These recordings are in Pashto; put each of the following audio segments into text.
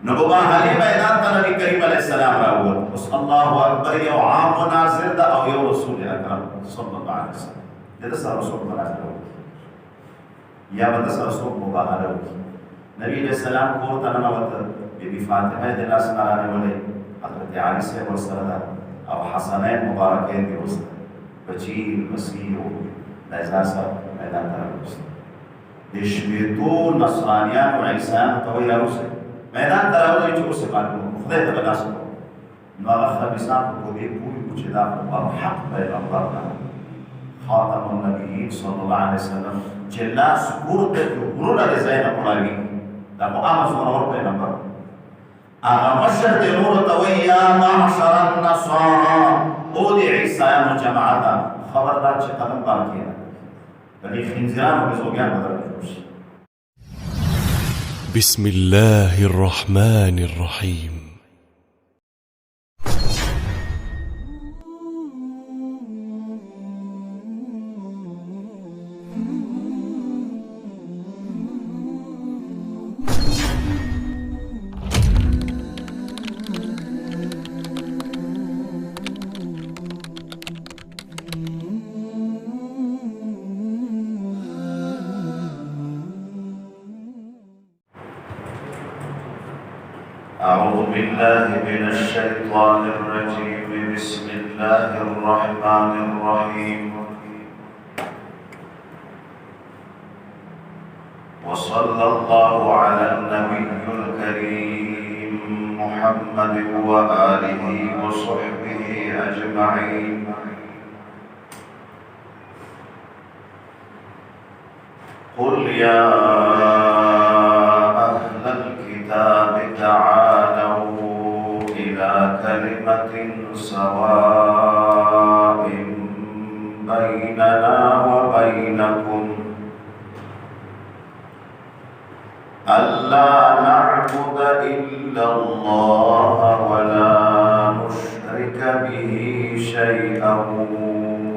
نبوغا حالي ميدان نبي كريم عليه السلام راول بس الله أكبر يو عام وناصر دا أو يو رسول أكرم صلى الله عليه وسلم ده سر رسول مناصر يا بده سر رسول مباهر نبي عليه السلام کو تنما وت بيبي فاطمة دل أسماء ولي حضرت علي سے ورسلا أو حسنين مباركين دي ورسلا بچيل مسيح لازاسا ميدان تراوس دشميتو نصرانيان وعيسان طويل رسل ميدان تراوس يجوا سبحانه خذ تبلاش نور خبيثات وبي بوي وجدا الحق بين الله خاتم النبيين صلى الله عليه وسلم جلا سكورت جبرنا لزين قراني ده مؤامر سنور بين الله أغمشر نور تويا معشر النصارى أودي عيسى وجماعته خبردار قدم باركينا بني خنزيران وبزوجان بدر الجوش. بسم الله الرحمن الرحيم. أعوذ بالله من الشيطان الرجيم. بسم الله الرحمن الرحيم. وصلى الله على النبي الكريم محمد وآله وصحبه أجمعين. قل يا أهل الكتاب تعالوا إلى كلمة سواء بيننا وبينكم ألا نعبد إلا الله ولا نشرك به شيئا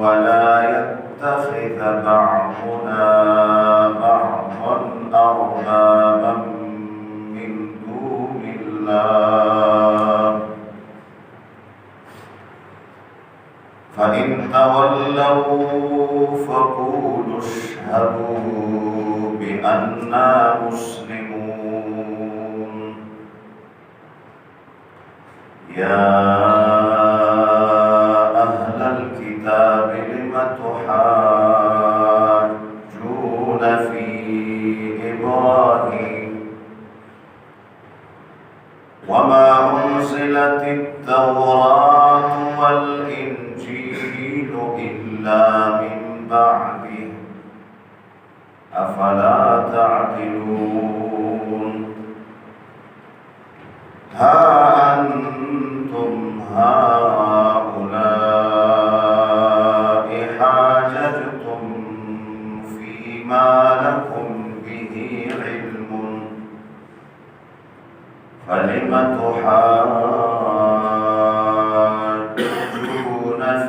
ولا يتخذ بعضنا بعضا أربابا من دون الله فإن تولوا فقولوا اشهدوا بأننا مسلمون. يا أهل الكتاب لم تحاجون في إبراهيم وما أنزلت التوراة والإنجيل إلا من بعده أفلا تعقلون. ها أنتم هؤلاء حاججتم فيما لكم به علم فلم تحاجون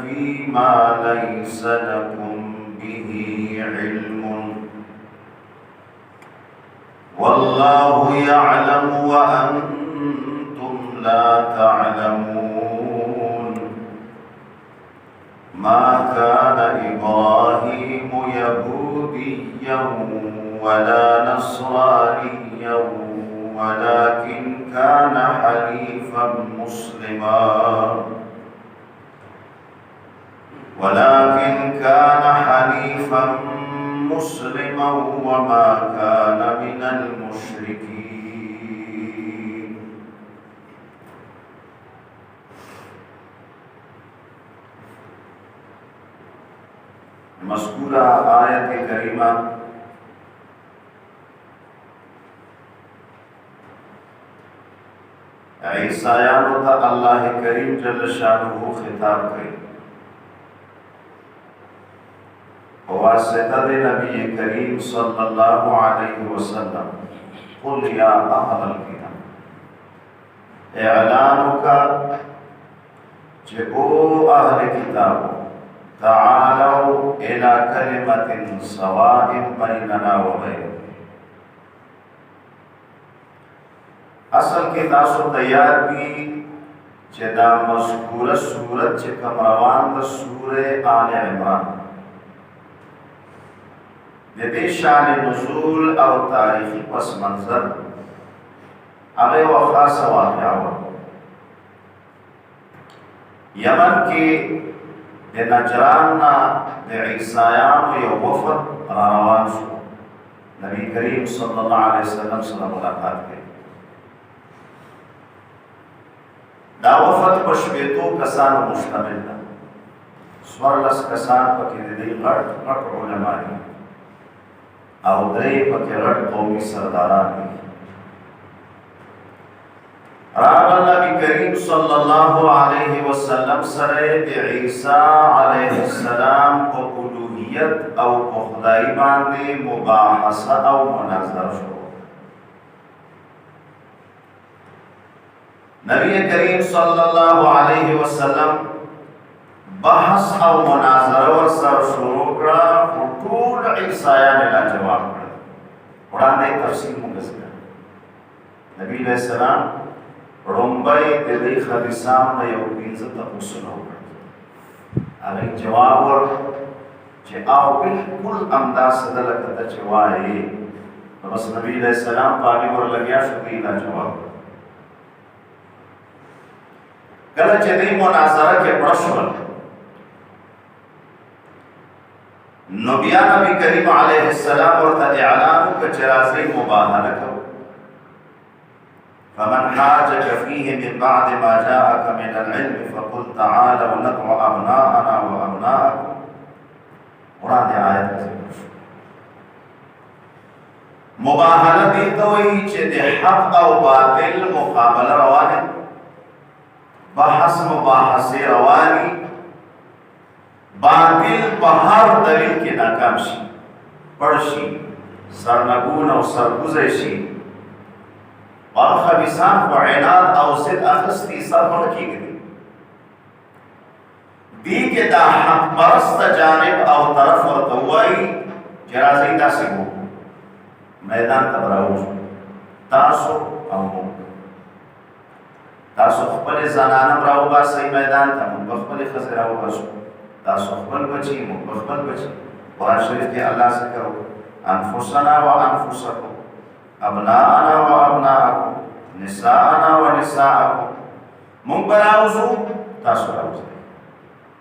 فيما ليس لكم به علم والله يعلم وأنتم لا تعلمون. ما كان إبراهيم يهوديا ولا نصرانيا ولكن كان حنيفا مسلما وما كان من المشركين. مذكورة آية كريمة عیسایانو ته الله کریم جل شانه خطاب کوي واسطه نبی کریم صلی الله علیه وسلم. قل یا اهل الكتاب اعلان کا چې او اهل کتاب تعالوا الى كلمة سواء بيننا وبينكم اصل کې تاسو تیار دي چې دا مذکوره سورت چې کوم روان د سوره آل عمران د دې شان نزول او تاریخي پس منظر هغه یو خاصه واقعه وه. یمن کې د نجران نه د عیسایانو یو وفد را روان شو، نبی کریم صلی الله علیه وسلم سره ملاقات کړي. دا وفد په شپېتو کسانو مشتمل ده، 14 کسان پکې د دې غټ علما دي او 3 پکې غټ قومي سرداران دي. راغل نبی کریم صلی الله علیه وسلم سره د عیسی علیه السلام په الوهیت او په خدای باندې مباحثه او مناظره شو. نبی کریم صلی الله علیه وسلم بحث او مناظره ورسره شروع کړه، ټول عیسایان لا جواب کړ. وړاندې تفصیل موږ ذکر. نبی علیہ السلام رومبای د دې خبيثانو نه یو 15 تاسو وکړ. هغه جواب ور چې او بالکل انداز سره کته چې وایي. بس نبی علیہ السلام باندې ور لګیا شو دی لا جواب. کله چې دې مناظره کې پرشول نو بیا نبی کریم علیه السلام ورته اعلان وکړ چې راځي مباهله کوو. فمن حاجك فيه من بعد ما جاءك من العلم فقل تعالوا ندعو أبناءنا وأبناءكم. وړاندې آیت ذکر شو. مباهله دې ته وایي چې د حق او باطل مقابله روانه، بحث مباحثه رواني، باطل په هر دلیل کې ناکام شي، پړ شي، سرنګون او سرګوزه شي. خبيثان خو عناد او ضد اخستی سر مړ کېږي. دې کې دا حق پرست جانب او طرف ورته وایي چې راځئ داسې وکړو، میدان ته راوځو تاسو او موږ. تاسو خپل زنانه راوباسئ میدان ته، موږ خپل ښځې راوباسو. تاسو خپل بچي، موږ خپل بچي. قرآن شریف کې الله ذکر وکړ انفسنا وانفسکم ابناءنا وابناءکم نساءنا ونساءکم. موږ به راوځو تاسو راوځئ.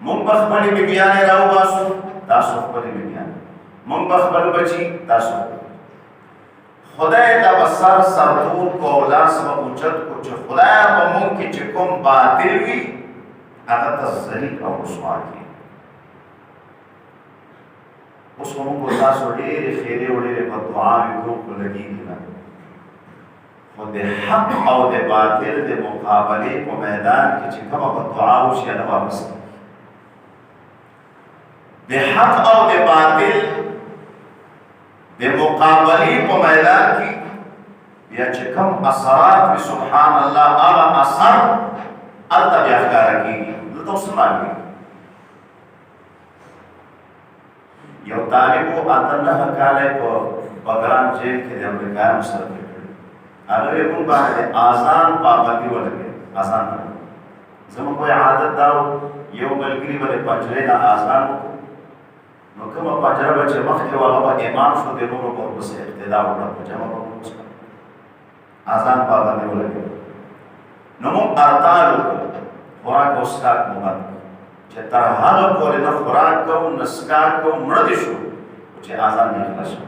موږ به خپلې بیبیانې راوباسو تاسو خپلې بیبیانې. موږ به خپل بچي تاسو. خدای ته به سرتور کو او لاس به اوچت کو چې خدای به موږ کې چې کوم باطل وي هغه ته ذلیل او رسوا کړي. اوس موږ تاسو ډېرې خیرې او ډېرې بددعاوې کوو خو لګېږي نه. خو د حق او د باطل د مقابلې په میدان کې چې کومه بددعا وشي هغه واپس کړي. د حق او د باطل د مقابلې په میدان کې بیا چې کوم اثرات وي سبحان الله هغه اثر هلته بیا ښکاره کېږي. دلته اوس څه معلومېږي؟ یو طالبو 8 کاله په بګرام جیل کې د امریکایانو سره تېر کړی. هغه یې موږ باندې اذان پابندي ولګېد. اذان زموږ کوئی عادت دا و یو ملګري به د پنجرې نه اذان وکړو، نو کومه پنجره به چې مخکې وه هغه به امام شو، د نورو به ورپسې اقتدا وکړه، په جمع به مونځ کړه. اذان پابندي ولګېد. نو موږ ارتال وکړو، خوراک او څښاک مو بند کړ چې تر هغه پورې نه خوراک کوو نه څښاک کوو، مړه دې شو چې اذان نه خلاص شو.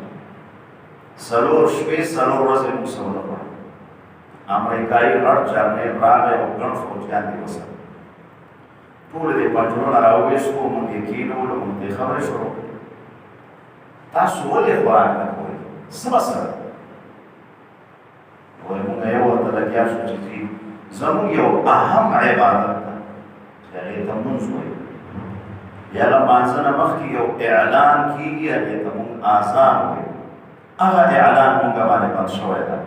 4 شپې 4 ورځې موږ څه ونه خوړل. امریکایي غټ جرنیل راغی او ګڼ فوجیان دې وسره ټول دې پنجرو نه راوویستو. موږ یې کېنولو، موږ دې خبرې شروع کړې تاسو ولې خوراک نه کوئ، څه به سره؟ وایي موږ یو ورته لګیا شو چې زموږ یو اهم عبادت ده چې هغې ته مونځ وایي. یا هغه مانځه نه مخکې یو اعلان کېږي، هغې ته مونږ اذان وایي. هغه اعلان مونږ باندې بند شوی ده،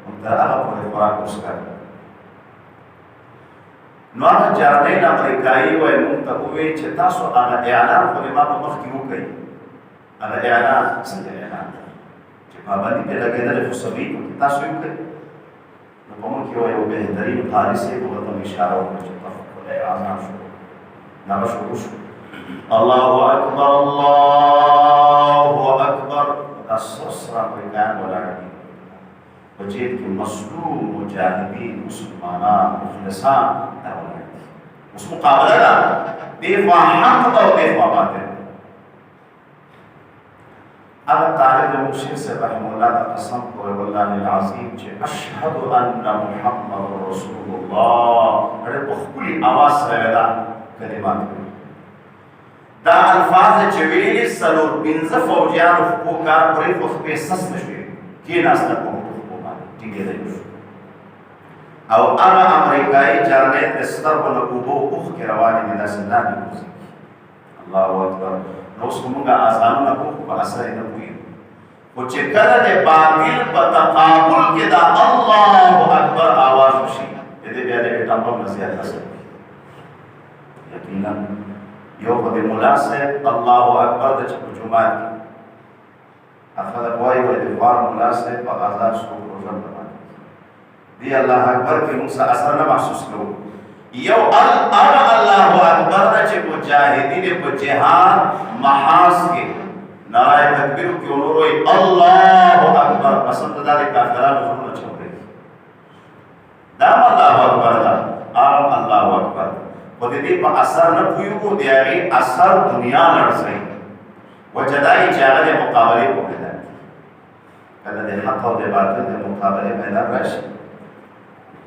مونږ تر هغه پورې خوراک وڅښل. نو هغه جرنیل امریکایي وایي مونږ ته ووایي چې تاسو هغه اعلان خو دې ما په مخکې وکړئ. هغه اعلان څنګه اعلان دی چې پابندي پرې لګېدلې خو صحیح تاسو یې وکړئ. نو په مونږ کې یو بهترین قاري صاحب ورته اشاره وکړه چې تفکر اذان شو دا شروع شو الله اکبر الله اکبر اسسرا بیان ولاړ دي په جیب کې مظلوم مجاهدین مسلمانان مخلصان دا ولاړ دي اوس مقابله ده دفاع حق او دفاع باطل هذا طالب المرشد سے رحمه الله قسم کو والله العظیم چې اشهد ان محمد رسول الله هغه په خپل आवाज سره دا کلمات دا الفاظ چې ویلي سلور پنځه فوجیانو په کار پرې خو په سس نشوي کې ناسته کوم په باندې ټینګې دی او هغه امریکایي جرنیل استر په لوبو اوخ کې روانې دي داسې نه دي الله اکبر نو څنګه اذانونه کوو په اثر نه کوي او چې کله د باطل په تقابل کې دا الله اکبر आवाज وشي دې بیا د ټاپو نصیحت حاصل یقینا یو په مولا صاحب الله اکبر د جمعات اخذ وای وای د فار مولا صاحب په آزاد شو روزن باندې دی الله اکبر کې موږ اثر نه محسوس کوو یو الله اکبر د چې مجاهدین په جهاد محاس کې نعره تکبیر کې وروري الله اکبر پسند د کافرانو څخه چوي دا الله اکبر دا الله اکبر په دې په اثر نه پویو دی هغه اثر دنیا لړسي وجدای چې هغه مقابله کوي کله د حق او د باطل د مقابله میدان راشي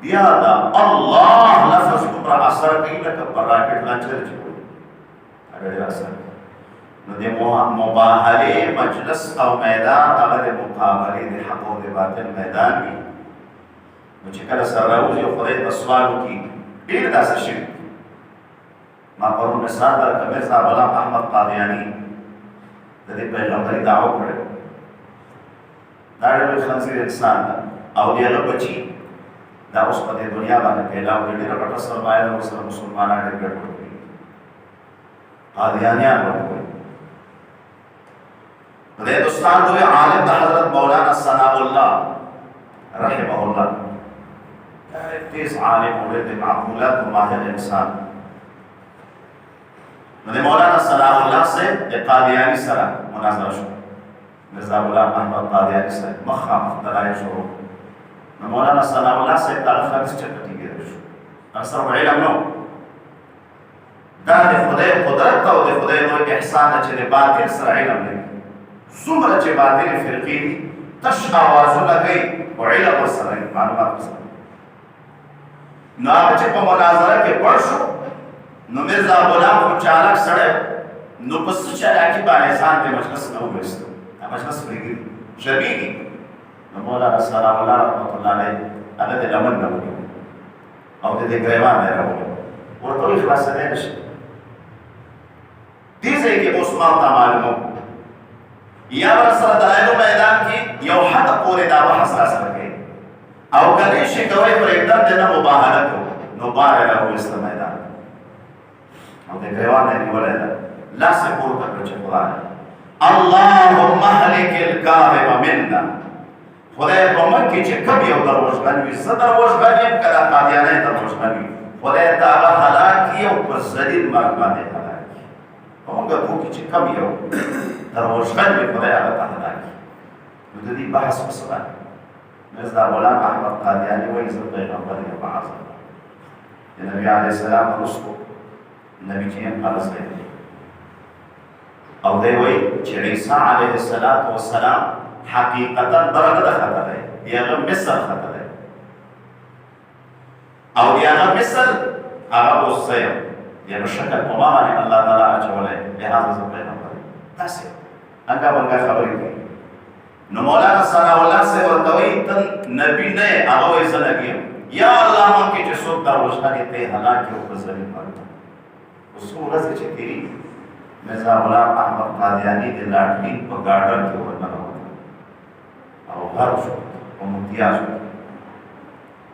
بیا دا الله لفظ پر اثر کوي لکه پر راکټ لانچر چې هغه اثر نو د مباهله مجلس او میدان هغه د مقابله د حق او د باطل میدان وي نو چې کله سره راوځي او خدای په سوال وکړي ډېر داسې شي ما پرون مثال درکړم مرزا غلام احمد قادیانی د دې پیغمبري دعوه کړې دا ډېر خنزیر انسان او دی هغه بچي دا اوس په دې دنیا باندې پیدا وړي ډېر غټه سرمایه او سره مسلمانان ډېر ګټ ورکړي قادیانیان ورکړي د هندوستان دوی عالم د حضرت مولانا ثناء الله رحمه الله تیز عالم او د معقولات او ماهر انسان نو مولانا ثناء الله سے قادیانی سره مناظره شو مرزا غلام احمد قادیانی سے مخام دلائل شروع نو مولانا ثناء الله سے تعریف حدیث چټی کېږي اکثر علم نو دا د خدای قدرت او د خدای نو احسان چې د باطل سره علم دی څومره چې باطل فرقې دي تش اوازونه کوي او علم سره معلومات سره نو چې په مناظره کې پړ شو نو مرزا غلام کو چالک سره نو پس چالاکی باندې ځان د مجلس نو وست مجلس پرېږي شبيهي نو مولانا ثناء الله رحمۃ اللہ علیہ هغه د لمن نه وو او د دې ګریوان نه راوړو ورته خلاص نه نشي دې ځای کې اوس ما ته معلومه یا سره د علم میدان کې یو حد پورې دا بحث حاصل کړي او کله شي کوي پر एकदम د مباهله کو نو بار راو اسلام میدان او د ګریوان نه نیولای لا سے پورته کړ چې قرآن اللهم اهلك الكاذب منا خدای په من کې چې کم یو دروژغن وي زه دروژغن یم که دا قادیانی دروژغن وي خدای ته هغه هلاک کړي او په ذلیل مرګ باندې هلاک کړي په موږ کې چې کم یو دروژغن وي خدای هغه ته هلاک کړي نو د دې بحث په څه باندې مرزا غلام احمد قادیانی وایي زه پیغمبر یم معاذ الله د نبي علیه السلام وروسته نبی چې هم خلاص کړي او دی وایي چې عیسی علیه السلام حقیقتا برنه ده خطا ده دیگه مثل خطا ده او دیگه مثل هغه اوسه دیگه شکل په ما باندې الله تعالی اچولای لہذا زه پیغمبر تاسو هغه څنګه خبرې کوي نو مولانا ثناء الله سے ورته وایي ته نبی نه هغه وایي زه نبی یم یا الله مونږ کې چې څوک دروژغني ته هلاک او په ذلیل باندې اوس ورځ چې تیری مرزا غلام احمد قادیانی د لاټین په ګارډن کې ورننه او غرب شو او ممتیاز شو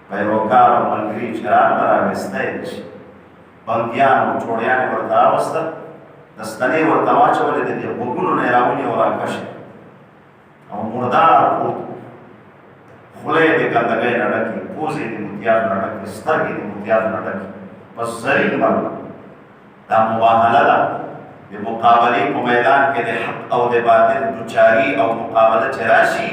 پیروکار او ملګري چراغ راوستی شي بندیان او چوړیان ورته راوستل دستنې ورته واچولې د غوږونو نه یې راونیو او راکش او مردار پروت خله دې ګندګۍ نه ډکې، پوزې دې متیاز نه ډکې، سترګې دې متیاز نه ډکې، بس زرین بل دا مباهله ده د مقابلې په میدان کې د حق او د باطل دوچاري او مقابله چې راشي،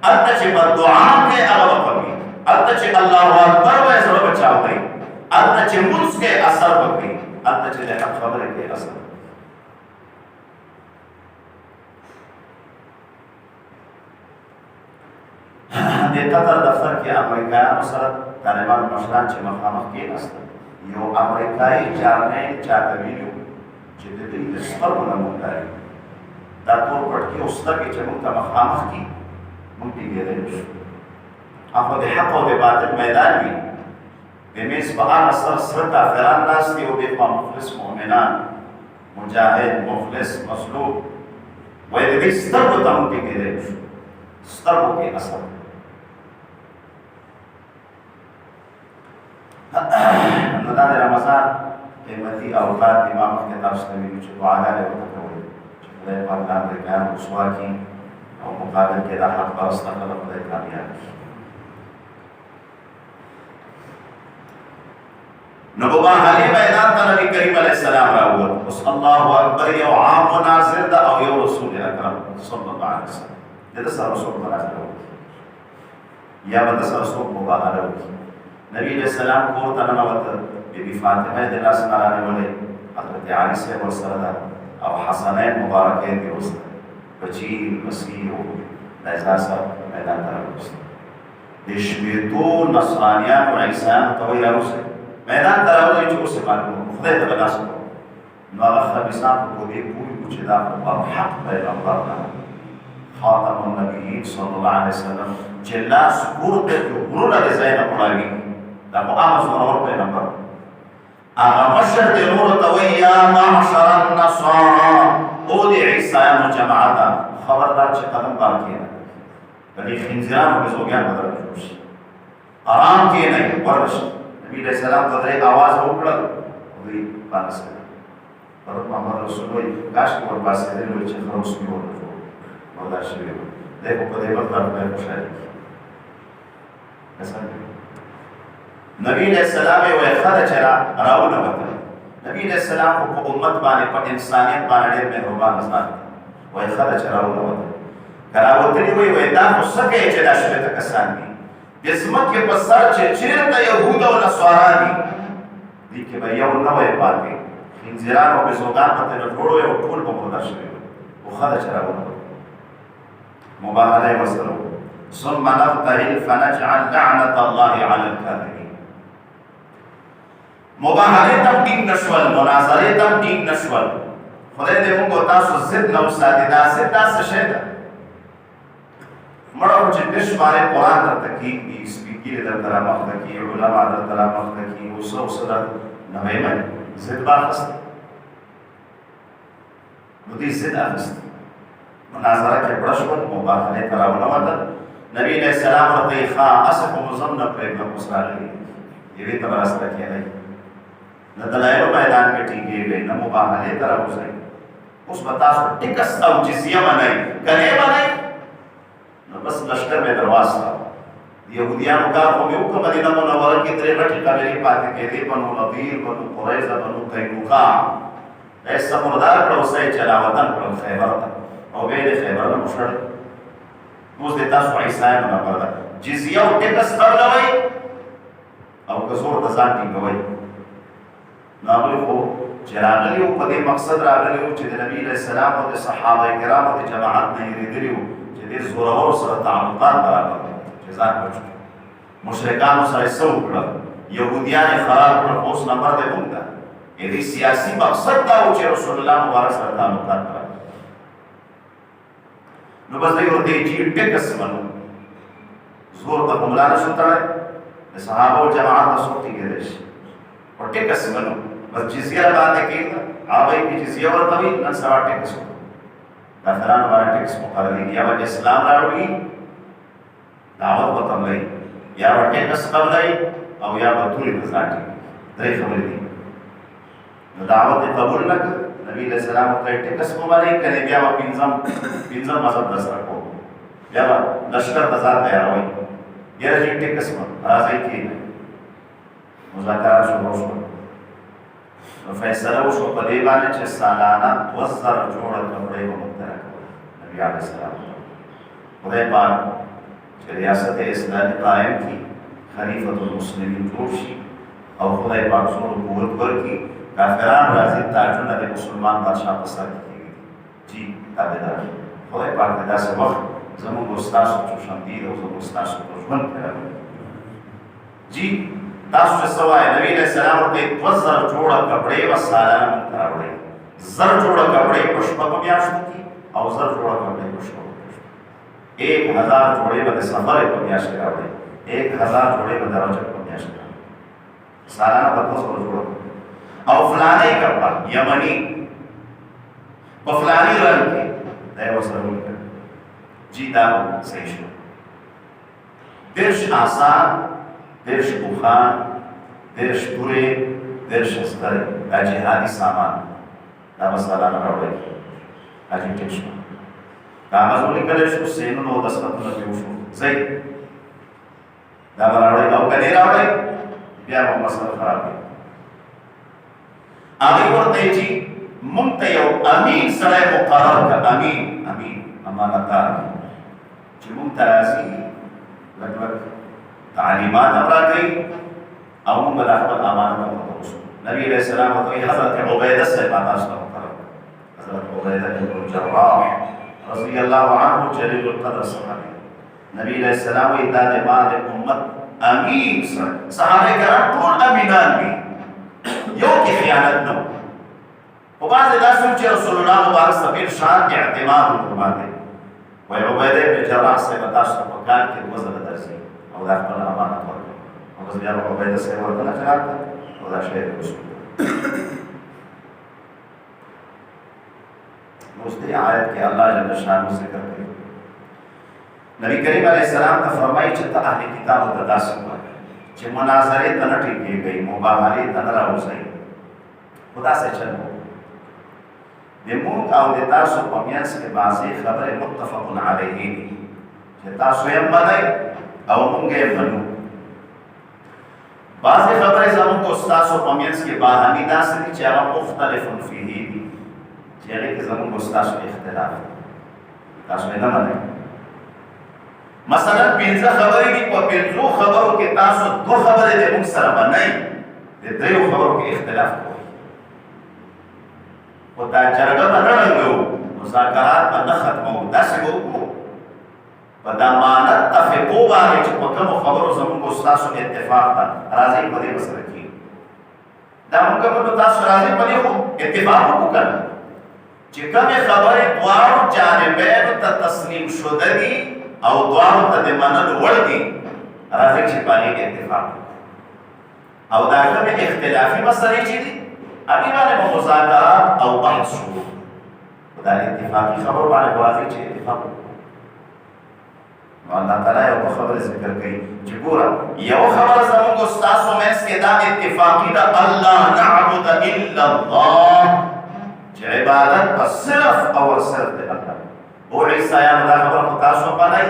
هلته چې بددعا کې هغه وکړي، هلته چې الله اکبر وایي زړه به چاودي، هلته چې لمونځ کې اثر وکړي، هلته چې د حق خبرې کې اثر. د قطر دفتر کې امریکایانو سره طالبان مشران چې مخامخ کېناستل، یو امریکایي جارنیل چاته ویلي چې د دوی د سترګو نه موږ ډارېږو، دا تور پټکي او سترګې چې موږ ته مخامخ کړي موږ ټینګېدلی نه شو. خو د حق او د باطل میدان وي، د میز په هغه سر سره کافران ناست دي او دې خوا مخلص مؤمنان، مجاهد، مخلص، مظلوم، وایي د دې سترګو ته موږ ټینګېدلی نه شو، سترګو کې اثر. نو دا د رمضان قیمتي اوقات دي، ما مخکې تاسو ته ویلي چې دعاګانې ورته کوئ چې خدای پاک د امریکایانو رسوا کړي او مقابل کې دا حق پرسته خلک خدای کامیاب کړي. نو مباهلې میدان ته نبي کریم علیه السلام راووت. اوس الله اکبر یو عام مناظر ده او یو رسول اکرم صلی الله علیه وسلم د ده سره څوک مناظره وکړي یا به د سره څوک مباهله وکړي. نبی علیہ السلام کور ته ننوته، بیبي فاطمه د لاس نه رانیولې، حضرت علي صاحب ورسره ده او حسنین مبارکین دې ورسره، بچي مسیح دا ځان سره میدان ته راوستل. د شپېتو نصرانیانو عیسیانو ته وایي راوځئ میدان ته راوځئ چې اوس یې معلوم خدای ته به لاس وکړو. نو هغه خبیثان په دې پوه وو چې دا خو برحق پیغمبر ده، خاتم النبیین صلی الله علیه وسلم چې لاس پورته کړي غرونه د ځای نه غوړوي، دا خو هغه زورور پیغمبر. هغه مشر دې نورو ته وایي یا معشر النصارا، او د عیسیانو جماعته خبردار چې قدم بار کښېنه، د دې خنزیرانو بزوګیان به درته جوړ شي، ارام کښېنئ ورشئ. نبي علیه السلام ته درې اواز وکړل، دوی پانسېدل. حضرت محمد رسول وایي کاشکې ور پاڅېدلي وای چې ښه اوس مې ورته جوړ مردار شوي وو، دی خو په دې بل باندې خدای خوشحالي کړي. نبی علیہ السلام وی خدا چرا راونه وته. نبی علیہ السلام په امت باندې په انسانیت باندې ډېر مهربان ذات وی خدا چرا راونه وته. کراوتلی وی دا خو څه کوي چې دا شپېته کسان دي د ځمکې په سر چې چېرته یهود او نصارا دي، دې کې به یو نه وی پاتې، خنزیران او بزوګان به ترې ټول وی او ټول به مردار شوي وي، خو خدا چرا راونه وته. مباهله یې ورسره وکړه. ثم نبتهل فنجعل لعنة الله على الكاذبين. مباهله تم ټینګ نشول، مناظرې تم ټینګ نشول. خدای دې موږ تاسو ضد نه وساتي. دا ضد دا څه شی ده؟ مړه چې د شمارې قرآن درته کېږي، سپیکرې درته رامخته کړي، علما درته رامخته کړي، اوس اوسه درته نه ویې مني، ضد به اخیستی، نو دې ضد اخیستی. مناظره کې پړه شول، مباهلې ته راونه وتل. نبی علیہ السلام ورته یې ښه هسې خو مو زم نه پرېږدم، اوس راغلي یوې ته به راسره کېدی، نه دلایلو میدان کې ټینګېږئ، نه مباهلې ته راوځئ. اوس به تاسو ټکس او جزیه منئ، که نه منئ نو بس لښکر مې در واستاوه. د یهودیانو کار خو مې وکړه، مدینه منوره کې درې غټې قبیلې پاتې کېدې، بنو نضیر، بنو قریظه، بنو قینوقاع. دا یې سمردار کړه، اوس یې چلاوطن کړل خیبر ته، او بیا یې د خیبر نه وشړل. اوس د تاسو عیسایانو نمبر ده، جزیه او ټکس قبلوئ او که زور د ځان ټینګوئ. نو هغوی خو چې راغلي وو په دې مقصد راغلي وو چې د نبي علیه السلام او د صحابه کرامو د جماعت نه یېرېدلي وو چې دې زورورو سره تعلقات برابر کړي، چې ځان بچ کړي. مشرکانو سره یې څه وکړل؟ یهودیان یې خراب کړل. اوس نمبر دی موږ ته. د دې سیاسي مقصد دا و چې رسول الله مبارک سره تعلقات برابر. نو بس دوی ورته چې ټکس منو، زور ته خو ملا نشو تړلی، د صحابو جماعت ته څوک ټینګېدی شي، خو ټکس منو. بس جزیه باندې کېږده، هغوی کې جزیه ورته وي، نن سبا ټکس وکړو، کافرانو باندې ټکس مقررېږي. یا به اسلام راوړي، دعوت به قبلوي، یا به ټکس قبلوي، او یا به تورې ته ځان ټینګوي. درې خبرې دي. نو دعوت یې قبول نه کړ، نبی علیہ السلام ته ټکس مو باندې کنه، بیا به پنځم مذهب در سره کوو، بیا به لښکر ته ځان تیاروئ، يرجع تكسم راضي كينا مذاکرات شروع شو فیصله وشو په دې باندې چې سالانه 2000 جوړه کپړې به مقرره کړي نبی علیه السلام خدای پاک چې ریاست اسلامي قائم کی خلیفۃ المسلمین جوړ شي او خدای پاک زور قوت ورکړي کافران راځي تاجونه د مسلمان بادشاہ په سر کې جی تابعدار خدای پاک داسې وخت زموږ استاد چوشندی او زموږ استاد ژوند کړو جی تاسو چې سوای نبی علیہ السلام ورته 2000 جوړه کپڑے و سالانه راوړي زر جوړه کپڑے په شپږ میاشتو کې او زر جوړه کپڑے په شپږ 1000 جوړې به سفر په میاشت کې راوړي 1000 جوړې به درجه په میاشت کې سالانه په 200 جوړه او فلانه کپڑا یمنی په فلانی رنگ کې دا یو سره وکړي جی دا صحیح شو درش آسان درش بخان درش پوره درش استره دا جهادی سامان دا مسئله راوړي حاجی ټیک شو کاغذ ولیکل شو سینونو د سپتونو کې وشو زئی دا راوړي او کني راوړي بیا په مسله خراب دي هغه ورته چې مونږ ته یو امین سره مقرر ک امین امانتدار چې مونږ ته راځي لږ تعلیمات راکړي او موږ د خپل امانت وکړو نبی علیہ السلام او حضرت عبیدہ سے تاسو ته وکړو حضرت عبیدہ بن الجراح رضی الله عنه جلیل القدر صحابی نبی علیہ السلام ای د امت امین صحابه کرام ټول امینان دي یو کې خیانت نه او بعض داسې چې رسول الله مبارک سبیل شان اعتماد ورباندې وای عبیدہ بن الجراح سے تاسو په کار کې وزن درسي او دا خپل امانت ورکړي او بس بیا عبیدہ سے ورته نه چلات او دا شی رسول دوسری آیت کې الله جل شانه ذکر کوي نبی کریم علیہ السلام ته فرمایي چې ته اهل کتاب ته داسې وایي چې مناظره ته نه ټینګېږئ مباهلې ته نه راوځئ خدا سے چلو د موږ او د تاسو په میانس کې بعضې خبرې متفق علیه دي چې تاسو یې منئ او موږ یې منو بعضې خبرې زموږ او ستاسو په میانس کې باهمي داسې دي چې هغه مختلف فیه دي چې هغې کې زموږ او ستاسو اختلاف دی تاسو یې نه منئ مثلا 15 خبرې دي په 15 خبرو کې تاسو 2 خبرې د موږ سره منئ د 3 خبرو کې اختلاف کوئ او دا جرګه به نه ړنګوو مذاکرات به نه ختموو داسې به وکړو په دا مانت تفقو باندې چې په کومو خبرو زموږ او ستاسو اتفاق ده راځئ په دې به سره کېږي دا موږ به تاسو راځئ په دې خو اتفاق وکړو که نه چې کومې خبرې دواړو جانبینو ته تسلیم شده دي او دواړو ته د منلو وړ دي راځئ چې په هغې اتفاق او دا کومې اختلافي مسلې چې دي هغې باندې به مذاکرات او بحث شروع دا اتفاقي خبرو باندې به راځئ چې اتفاق وکړو الله تعالی یو خبره ذکر کوي چې ګوره یو خبره زموږ او ستاسو منځ کې دا اتفاقي ده الله نعبد الا الله چې عبادت به صرف او صرف د الله او عیسایانو دا خبره خو تاسو منئ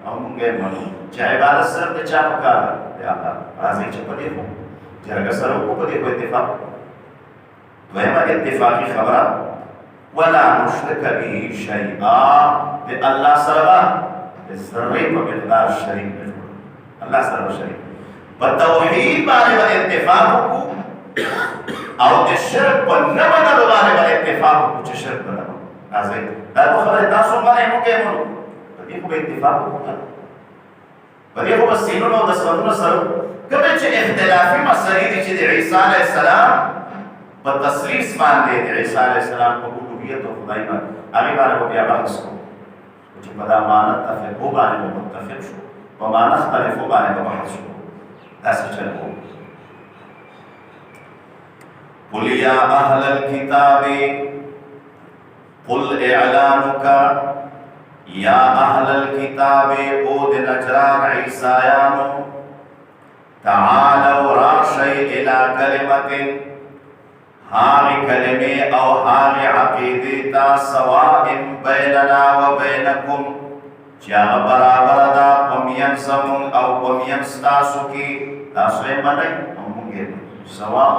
او موږ یې منو چې عبادت صرف د چا په کار ده د الله راځئ چې په دې خو جرګه سره وکړو په دې خو اتفاق دویمه اتفاقي خبره ولا نشرک به شیئا د الله سره ذرې په مقدار شریک نه جوړ الله سره شریک په توحید باندې اتفاق وکړو او د شرک په نه منلو باندې اتفاق وکړو چې شرک نه وکړو راځئ دا خبره تاسو باندې موږ یې منو په دې خو به اتفاق وکړو په دې خو به سینونو او دسترونو سره کومې چې اختلافي مسلې دي چې د عیسی علیه السلام په تصریف باندې د عیسی علیه السلام په الوهیت او خدای باندې هغې باندې به بیا بحث کوو چې په دا معنی تفقو باندې به متفق شو په معنی اختلافو باندې به بحث شو داسې چل کوو قل یا اهل الكتاب قل اعلانک یا اهل الكتاب او د نجران عیسایانو تعالوا راشی الى کلمت هاغی کلمه او هاغی عقیده تا سواء بیننا و بینکم چې هغه برابر ده په میان زمونږ او په میان ستاسو کې، تاسو یې منئ او موږ یې منو. سواء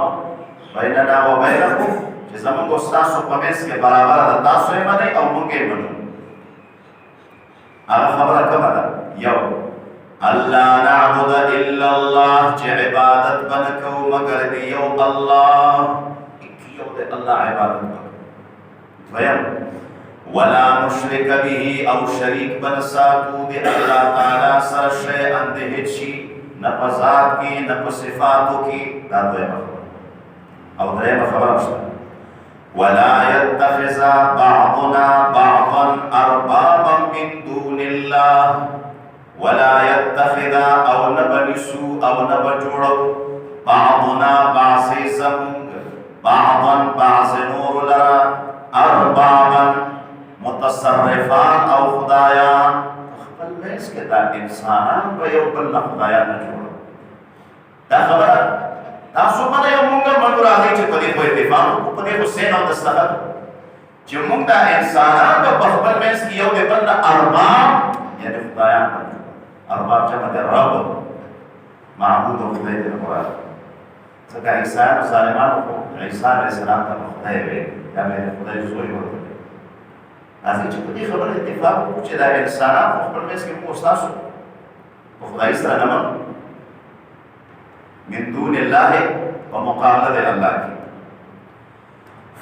بیننا و بینکم، چې زمونږ او ستاسو په منځ کې برابر ده، تاسو یې منئ او موږ یې منو. هغه خبره کومه ده؟ یو الله نعبد الا الله، چې عبادت به نه کوو مګر د یو الله، یو د الله عبادت به کوو. دویم ولا نشرک به، او شریک به نه ساتو د الله تعالی سره شیئا د هېڅ شي، نه په ذات کې نه په صفاتو کې. دا دویمه خبره. او دریمه خبره شته ولا يتخذ بعضنا بعضا اربابا من دون الله، ولا يتخذ او نبنسو او نبجوړو بعضنا بعضی زمونږ بعضا بعض نور لرا اربابا متصرفان او خدایان. خپل منځ کې دا انسانان به یو بل نه خدایان نه جوړو. دا خبره تاسو باندې یو مونږ منو راځي چې په دې په اتفاق وکړو، په دې خو سین او دستخط چې مونږ دا انسانان به په خپل منځ کې یو د بل نه ارباب یعنې خدایان نه. ارباب جمع د رب، معبود او خدای دې مراد. ځکه عیسیان او ظالمانو خو عیسی علیه السلام ته خدای ویل، یا به خدای زوی ورته ویل. راځئ چې په دې خبره اتفاق وکړو چې دا انسانان په خپل منځ کې موږ ستاسو په خدای سره نه منو من دون الله ومقابله الله کی.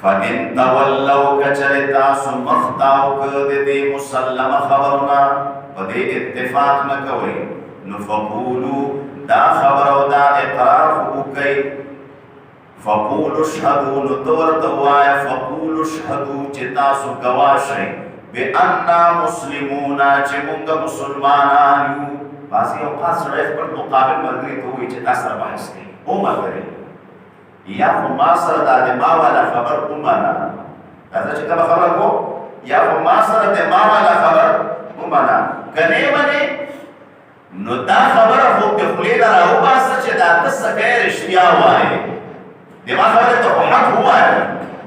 فإن تولوا كچرتا سمختاو کدی مسلم خبرنا پدې اتفاق نه کوي، نو فقولوا دا خبر او دا اقرار وکړي. فقولوا اشهدوا، نو تورته وایه فقولوا اشهدوا چې تاسو ګواه شئ بأننا مسلمون، چې موږ مسلمانان یو. بعضې اوقات سړی خپل مقابل ملګري ته ووایي چې تا سره بحث کوي، وملګري یا خو ما سره دا د ما والا خبر ومنه. راځه چې کومه خبره کوو، یا خو ما سره د ما والا خبر ومنه، که نه منې نو دا خبره خو د خولې نه راوباسه چې دا ته څه کوې رښتیا وایې. د ما خبرې ته خو حق ووایه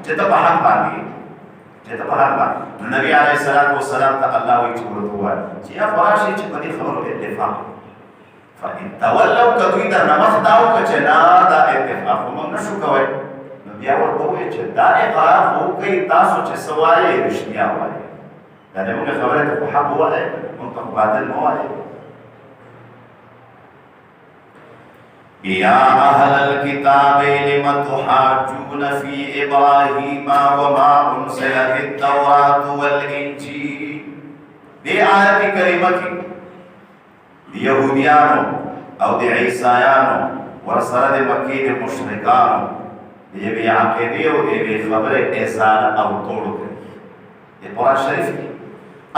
چې ته په حق باندې چې ته په حق باندې. نو نبي علیه الصلاة والسلام ته الله وایي چې ورته ووایه چې یا خو راشئ چې په دې خبرو اتفاق. فإن تولوا که دوی درنه مخ دا وکړه چې نه دا اتفاق خو موږ نشو کوی، نو بیا ورته ووایي چې دا اقرار خو وکړئ تاسو چې څه وایئ رښتیا وایئ. دا د موږ خبرې ته خو حق ووایئ، موږ ته خو باطل مه وایئ. يا أهل الكتاب لم تحاجون في إبراهيم وما أنزلت التوراة والإنجيل. دي آيات كريمة کی يهوديانو او د عیسایانو ورسره د مکې د مشرکانو د یوې عقیدې او د یوې خبرې ازاله او توړ کوي. د قرآن شریف کې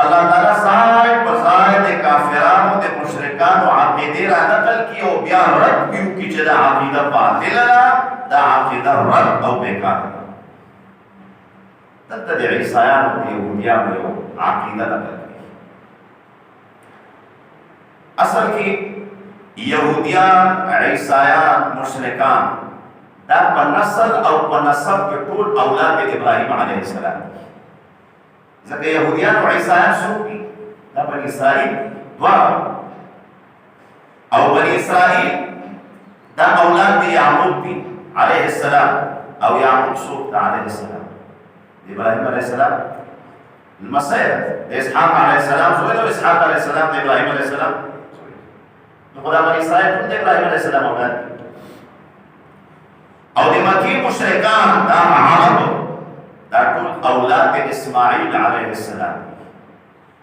الله تعالی ځای په ځای د کافرانو د مشرکانو عقیدې را نقل کړي او بیا رد یې وکړي چې دا عقیده باطله ده، دا عقیده رد او بېکاره ده. دلته د عیسایانو د یهودیانو یو عقیده نقل کړي. اصل کې یهودیان، عیسایان، مشرکان دا په نسل او په نسب کې ټول اولاد د ابراهیم علیه السلام. ځکه یهودیان او عیسایان څوک دي؟ دا بني اسرائیل دواړه، او بني اسرائیل دا اولاد د یعقوب دي علیه السلام. او یعقوب څوک ده علیه السلام؟ د ابراهیم علیه السلام المسیح ده، د اسحاق علیه السلام زوی ده، اسحاق علیه السلام د ابراهیم علیه السلام. خدا بني اسرائیل ټول د ابراهیم علیه السلام اولاد دي. او د مکې مشرکان دا عرب دا ټول اولاد د اسماعیل علیه السلام.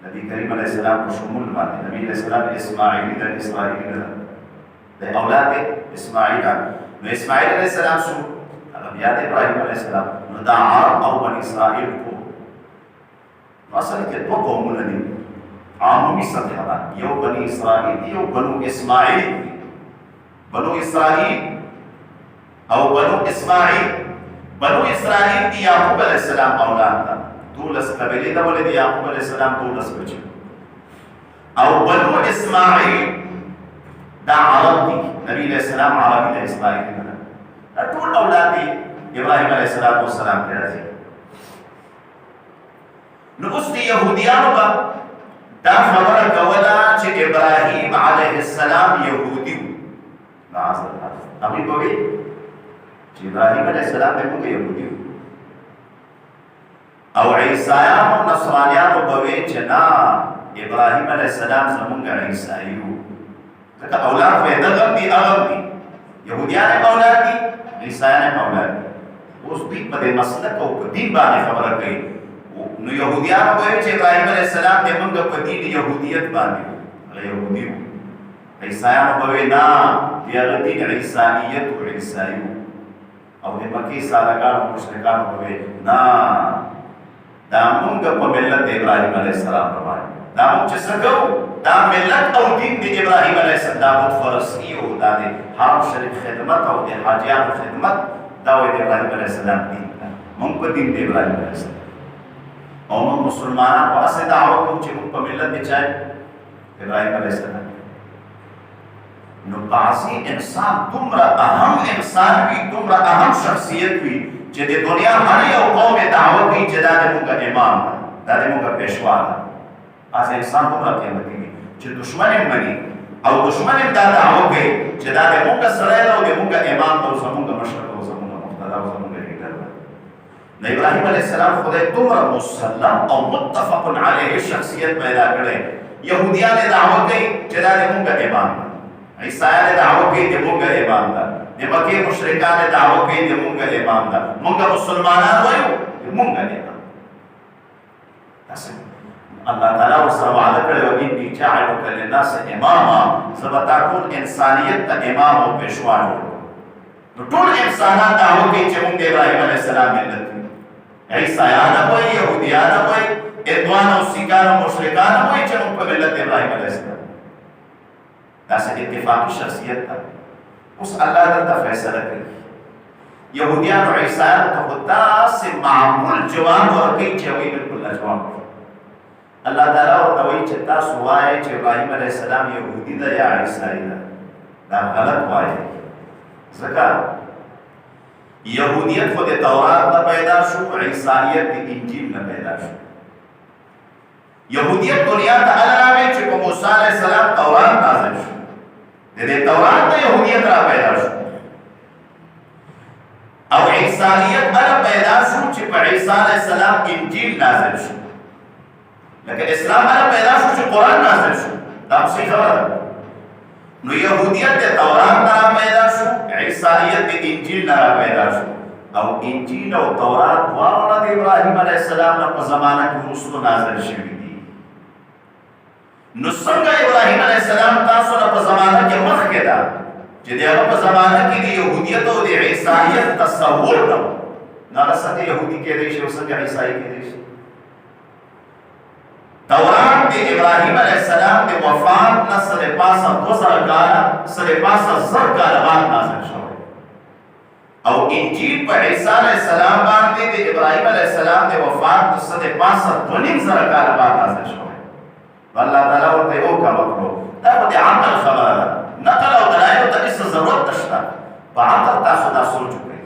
نبی کریم علیه السلام په شمول باندې نبی علیه السلام اسماعیلی ده، اسرائیلی ده، د اولاد اسماعیل. نو اسماعیل علیه السلام څو هغه بیا د ابراهیم علیه السلام. نو دا عرب او بني اسرائیل ټول نو اصل کې دوه قومونه دي عمومي سطح باندې، یو بني اسرائیل دي او بنو اسماعیل دي. بنو اسرائیل او بنو اسماعیل. بنو اسرائیل دی یعقوب علیہ السلام اولاد دا، 12 قبیلې د ولې دی یعقوب علیہ السلام 12 بچي. او بنو اسماعیل دا عرب دي، نبی علیہ السلام عربي د اسماعیل نه. دا ټول اولاد دي ابراهیم علیہ السلام ته راځي. نو اوس دی يهوديانو با دا خبره کوله چې ابراهیم علیه السلام یهودي و. معاذ الله هغوی به وي چې ابراهیم علیه السلام دی موږ یهودي و، او عیسایانو نصرانیانو به وي چې نه ابراهیم علیه السلام زمونږ عیسایي و، ځکه اولاد به یې دغه دي هغه دي، یهودیان هم اولاد دي عیسایان هم اولاد دي. اوس دوی په دې مسلک او په دین باندې خبره کوي. نو یهودیان وایي چې ابراهیم علیه السلام د موږ په دین یهودیت باندې و، هغه یهودي و. عیسایان به وایي نه د هغه دین عیسانیت و، عیسایي و. او د مکې سادهګانو مشرکانو به وایي نه دا موږ په ملت د ابراهیم علیه السلام روان یو، دا موږ چې څه کوو دا ملت او دین د ابراهیم علیه السلام، دا بت پرستي او دا د حرم شریف خدمت او د حاجیانو خدمت، دا وایي د ابراهیم علیه السلام دین ده، موږ په دین د ابراهیم علیه السلام. او موږ مسلمانان په هسې دعوه کوو چې موږ په ملت د چا ابراهیم علیه السلام. نو بعضې انسان دومره اهم انسان وي، دومره اهم شخصیت وي چې د دنیا هر یو قوم یې دعوه کوي چې دا د موږ امام ده، دا د موږ پیشوا ده. بعضې انسان دومره قیمتي وي چې دشمن یې مني او دشمن یې دا دعوه کوي چې دا د موږ سړی ده او د موږ امام ده او زموږ مشر ده او زموږ مقتدا او زموږ لیډر ده. د ابراهیم علیه السلام خدای دومره مسلم او متفق علیه شخصیت پیدا کړی. یهودیان یې دعوه کوي چې دا د موږ امام ده، عیسایان یې دعوه کوي د موږ امام ده، د مکې مشرکان یې دعوه کوي د موږ امام ده، موږ مسلمانان وایو د موږ امام. داسې الله تعالی ورسره وعده کړې وه اني جاعلک للناس اماما، زه به تا ټول انسانیت ته امام او پیشوا جوړ کړم. نو ټول انسانان دعوه کوي چې موږ د ابراهیم علیه السلام ملت یو. عیسایان هم وایي، یهودیان هم وایي، هندوان او سیکان او مشرکان هم وایي چې موږ په ملت د ابراهیم علیه السلام. داسې اتفاقي شخصیت ده. اوس الله دلته فیصله کوي. یهودیان او عیسایانو ته خو داسې معمول جواب ورکوي چې هغوی بلکل لاجواب وي. الله تعالی ورته وایي چې تاسو وایئ چې ابراهیم علیه السلام یهودي ده یا عیسایي ده، دا غلط وایئ. ځکه یهودیت خو د تورات نه پیدا شو، عیسایت د انجیل نه پیدا شو. یهودیت دنیا ته هله راغی چې په موسی علیه السلام تورات نازل شو، د دې تورات نه یهودیت را پیدا شو. او عیسایت هله پیدا شو چې په عیسی علیه السلام انجیل نازل شو. لکه اسلام هله پیدا شو چې قرآن نازل شو. دا هم صحیح خبره ده. نو یهودیت د تورات نه را پیدا شو، عیسایت د انجیل نه را پیدا شو. او انجیل او تورات دواړه د ابراهیم علیه السلام نه په زمانه کې وروسته نازل شوي دي. نو څنګه ابراهیم علیه السلام تاسو نه په زمانه کې مخکې ده چې د هغه په زمانه کې د یهودیت او د عیسایت تصور نه و، نو هغه څنګه یهودي کېدی شي او څنګه عیسایي کېدی شي؟ تورات د ابراهیم علیه السلام د وفات نه سره پاسه 2000 کاله سره پاسه 1000 کاله بعد نازل شوی. او انجیل په عیسی علیه السلام باندې د ابراهیم علیه السلام د وفات نه سره پاسه 2500 کاله بعد نازل شوی. الله تعالی ورته یو کار وکړو. دا خو د عقل خبره ده، نقل او دلایلو ته هېڅ ضرورت نشته. په عقل تاسو دا سوچ وکړئ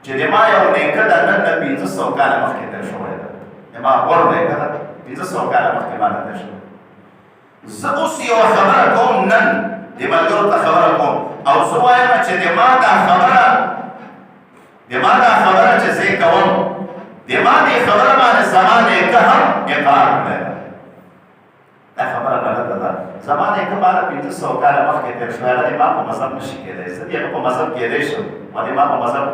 چې د ما یو نیکه ده نن نه 1500 کاله مخکې تېر شوی ده، د ما غوړ نیکه ده 1500 کاله مخکې باندې تېر شوی. زه اوس یوه خبره کوم، نن د ملګرو ته خبره کوم او زه وایم چې د ما دا خبره چې زه یې کوم، د ما دې خبره باندې زما نیکه هم اقرار کړی ده. دا خبره غلطه ده. زما نیکه باندې 1500 کاله مخکې تېر شوی، هغه د ما په مذهب نشي کېدی. زه د هغه په مذهب کېدی شم او د ما په مذهب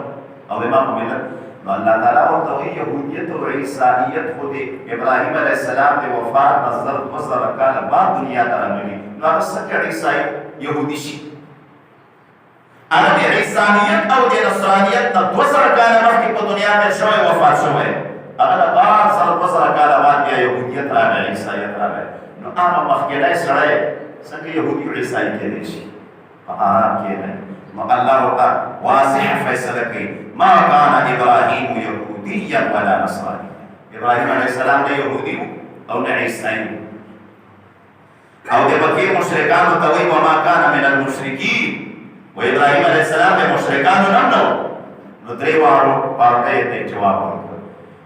او د ما په ملت. نو الله تعالی ورته وایي یهودیت او عیسایت خو د ابراهیم علیه السلام د وفات نه 2000 کاله بعد دنیا ته راغلي. نو هغه څنګه عیسایي یهودي شي؟ هغه د عیسانیت او د نصرانیت نه 2000 کاله مخکې په دنیا تېر شوی، وفات شوی. هغه نه بعد 2000 کاله بعد بیا یهودیت راغی، عیسایت راغی. نو هغه مخکینی سړی څنګه یهودي او عیسایي کېدی شي؟ په آرام کښېنئ. نو الله ورته واضح فیصله کوي ما کان ابراهیم یهودیا ولا نصرانی. ابراهیم علیه السلام نه یهودي او نه عیسایي. او د مکې مشرکانو ته وایي وما کان من المشرکین، و ابراهیم علیه السلام د مشرکانو نه نه و. نو درې واړو پارټیو ته جواب ورکړ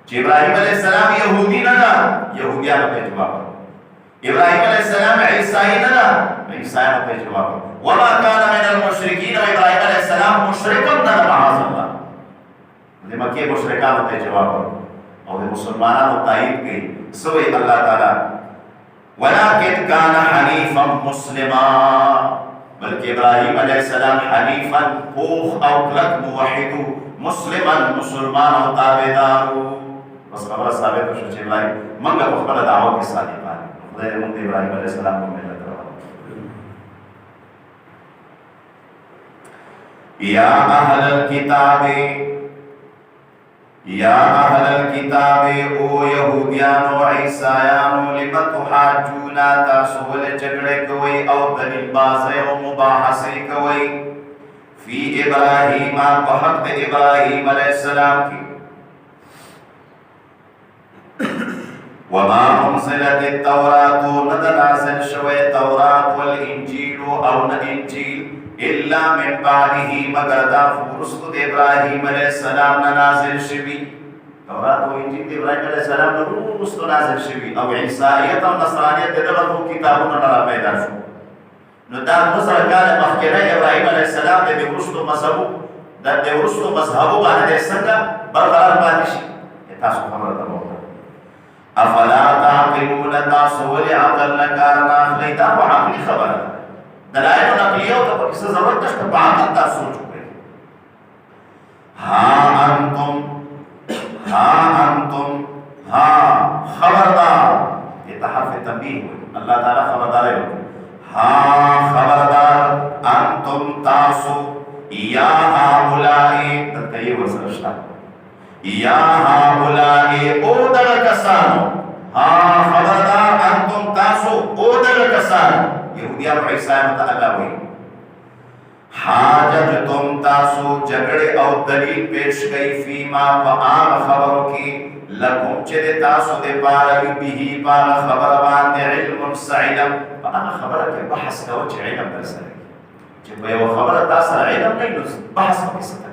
چې ابراهیم علیه السلام یهودي نه ده، یهودیانو ته جواب ورکړ ابراهيم عليه السلام عيسى ندا عيسى ته جواب وما كان من المشركين ابراهيم عليه السلام مشركا ندا معاذ الله د مکه مشرکان ته جواب او د مسلمانانو تایید کړي سوې الله تعالی ولكن كان حنيفا مسلما بلکہ ابراہیم علیہ السلام حنیفا پوخ او کلک موحد مسلما مسلمان او تابعدار بس خبر ثابت شو چې ابراهیم منګه په خپل دعوه کې صادقان خدای دې موږ ابراهیم علیہ السلام په ملت راوړي یا اهل الكتاب یا اهل الكتاب او یهودیان او عیسایان لم تحاجون تاسو ول جګړه کوي او دلیل بازه او مباحثه کوي فی ابراهیم په حق د ابراهیم علیہ السلام کی وما انزلت التوراة ندنازل شوی تورات والانجیل او انجیل الا من بعده مگر دا فرست د ابراهیم علیہ السلام نازل شوی تورات او انجیل د ابراهیم علیہ السلام فرست نازل شوی او عیسایت او نصرانیت دغه کتابونه را پیدا شو نو دا مصر کال مخکره ابراهیم علیہ السلام د ورستو مذهب د ورستو مذهب باندې څنګه برقرار پاتې شي تاسو خبره ده افلا تعقلون تاسو ولي عقل نکارنا خلیدا و عقلی خبره دلائل نقلیه او ته کیسه ضرورت نشته په عقل تاسو سوچ وکړئ ها انتم خبردار یہ حرف تنبیه الله تعالی خبردار ہے خبردار انتم تاسو یا هؤلاء تکي وسرشتہ یا هؤلاء او دغه کسانو خبردار انتم تاسو او دغه کسانو یهودیان او عیسایان ته الله وایي حاجتتم تاسو جګړه او دلیل پیش کړي فيما فعام خبرو کې لکم چې تاسو د پاره به خبر باندې علم علم هغه خبره کې بحث کوي چې علم درسره چې په یو خبره تاسو علم نه نو بحث وکړئ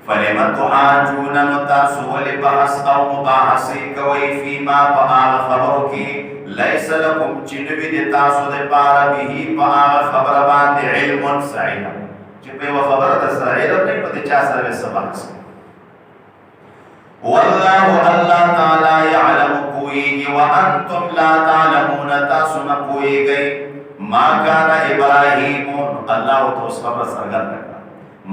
فلما تحاجون تاسو ولبحث او مباحثه کوي فيما فعام خبرو کې ليس لكم جنبي د تاسو د پاره به خبر باندې علم علم چې په یو خبره تاسو علم نه پته چا سره سبق والله الله تعالی يعلم کوئی وانتم لا تعلمون تاسو نه کوئږئ ما كان ابراهيم الله توس خبر سرګند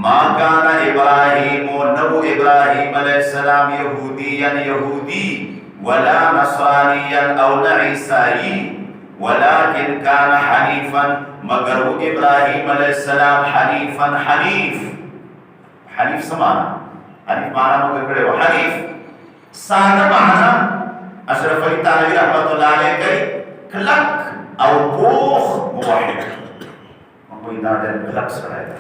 ما كان ابراهيم نو ابراهيم عليه السلام يهوديا يهودي ولا نصرانيا او عيسائي ولكن كان حنيفا مگر ابراهيم عليه السلام حنيفا حنيف سمانا حنيف معنی موږ کړو حنيف ساده معنی اشرف علي تانوي رحمت الله عليه کوي کلک او پوخ موحد موږ دا ډېر کلک سره دی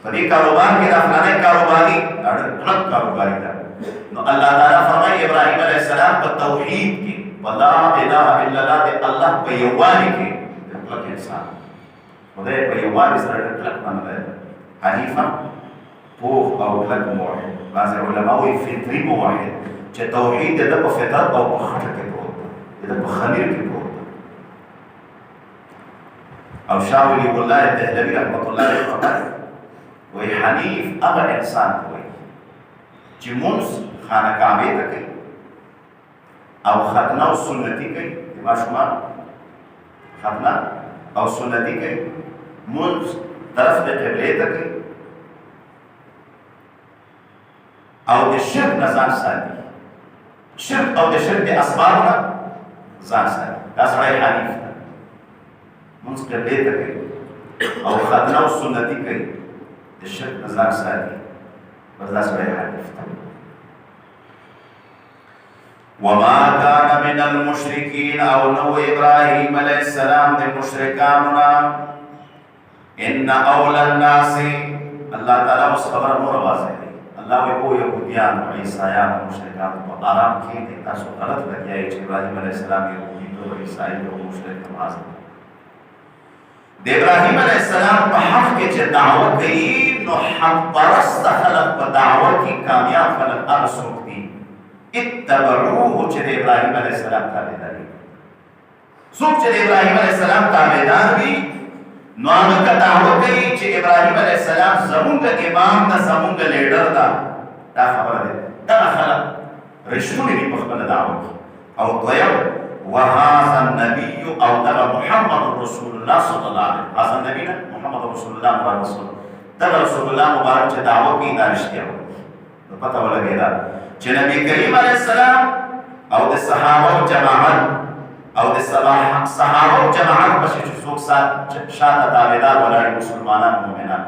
په دې کاروبار کې دا فلانه کاروباري ډېر کلک کاروباري ده نو الله تعالی فرمایي ابراهيم عليه السلام په توحید کې ولا اله الا الله د الله په یووالي کې کلک انسان خدای په یووالي سره کلک باندې حنیفا پوخ او کلک موحد بعض علماء وایي فطري موحد چې توحید د په فطرت او په خټه کې پروت دی د په خمیر کې پروت دی او شاه ولی الله دهلوي رحمت الله علیه فرمایي وایي حنیف هغه انسان وایي چې مونږ خانه کعبه ته کوي او ختنه او سنتي کوي د ماشومان ختنه او سنتي کوي مونږ طرف د قبله ته کوي او د شرک نه ځان ساتي شرک او د شرک د اسباب نه ځان ساتي دا سړی حنیف ده مونږ قبله ته کوي او ختنه او سنتي کوي د شرک نه ځان ساتي بس دا سړی حنیف ده وما كان من المشركين او نو ابراهيم عليه السلام د مشرکانو ان اولى الناس الله تعالی اوس خبر نور واضح دی الله وی يهوديان او عیسایان او مشرکان په آرام کې د تاسو غلط لګیای چې ابراهيم عليه السلام يهودي او عیسائی او مشرک نماز د ابراهيم عليه السلام په حق کې چې دعوت کوي نو حق پرست خلق په دعوت کې کامیاب خلق ارسوک دي اتبعوه چې د ابراهیم علیه السلام تابعدار وي. څوک چې د ابراهیم علیه السلام تابعدار وي نو هغه دعوه کوي چې ابراهیم علیه السلام زمونږ امام ده، زمونږ لیډر ده. دا خبره ده. دغه خلک رښتونی دي په خپله دعوه کې. او دویم وهذا النبي او دغه محمد رسول الله صلی الله علیه وسلم، هذا النبي نه محمد رسول الله مبارک رسول دغه رسول الله مبارک چې دعوه کوي دا رښتیا وي. نو پته ولګېده چې نبی کریم علیه السلام او د صحابه جماعت او د صحابه جماعت پسې چې څوک شاته تابعدار ولاړ مسلمانان مؤمنان،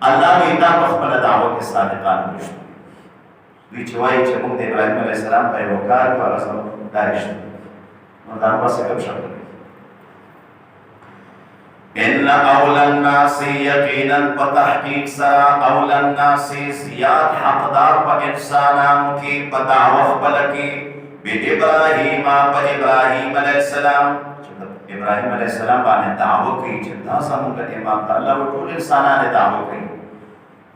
الله وی دا په خپله دعوه کې صادقان رښتونی دوی چې وایي چې موږ د ابراهیم علیه السلام پیروکار یو، هغه زموږ دا رښتونی. نو دا پسې کوم شکل دی ان اولى الناس یقینا په تحقیق سره اولى الناس زیات حقدار په انسانانو کې په دعوه خپله کې بإبراهیم په ابراهیم علیه السلام چې ابراهیم علیه السلام باندې دعوه کوي چې دا زموږ امام ده. الله ټول انسانان دعوه کوي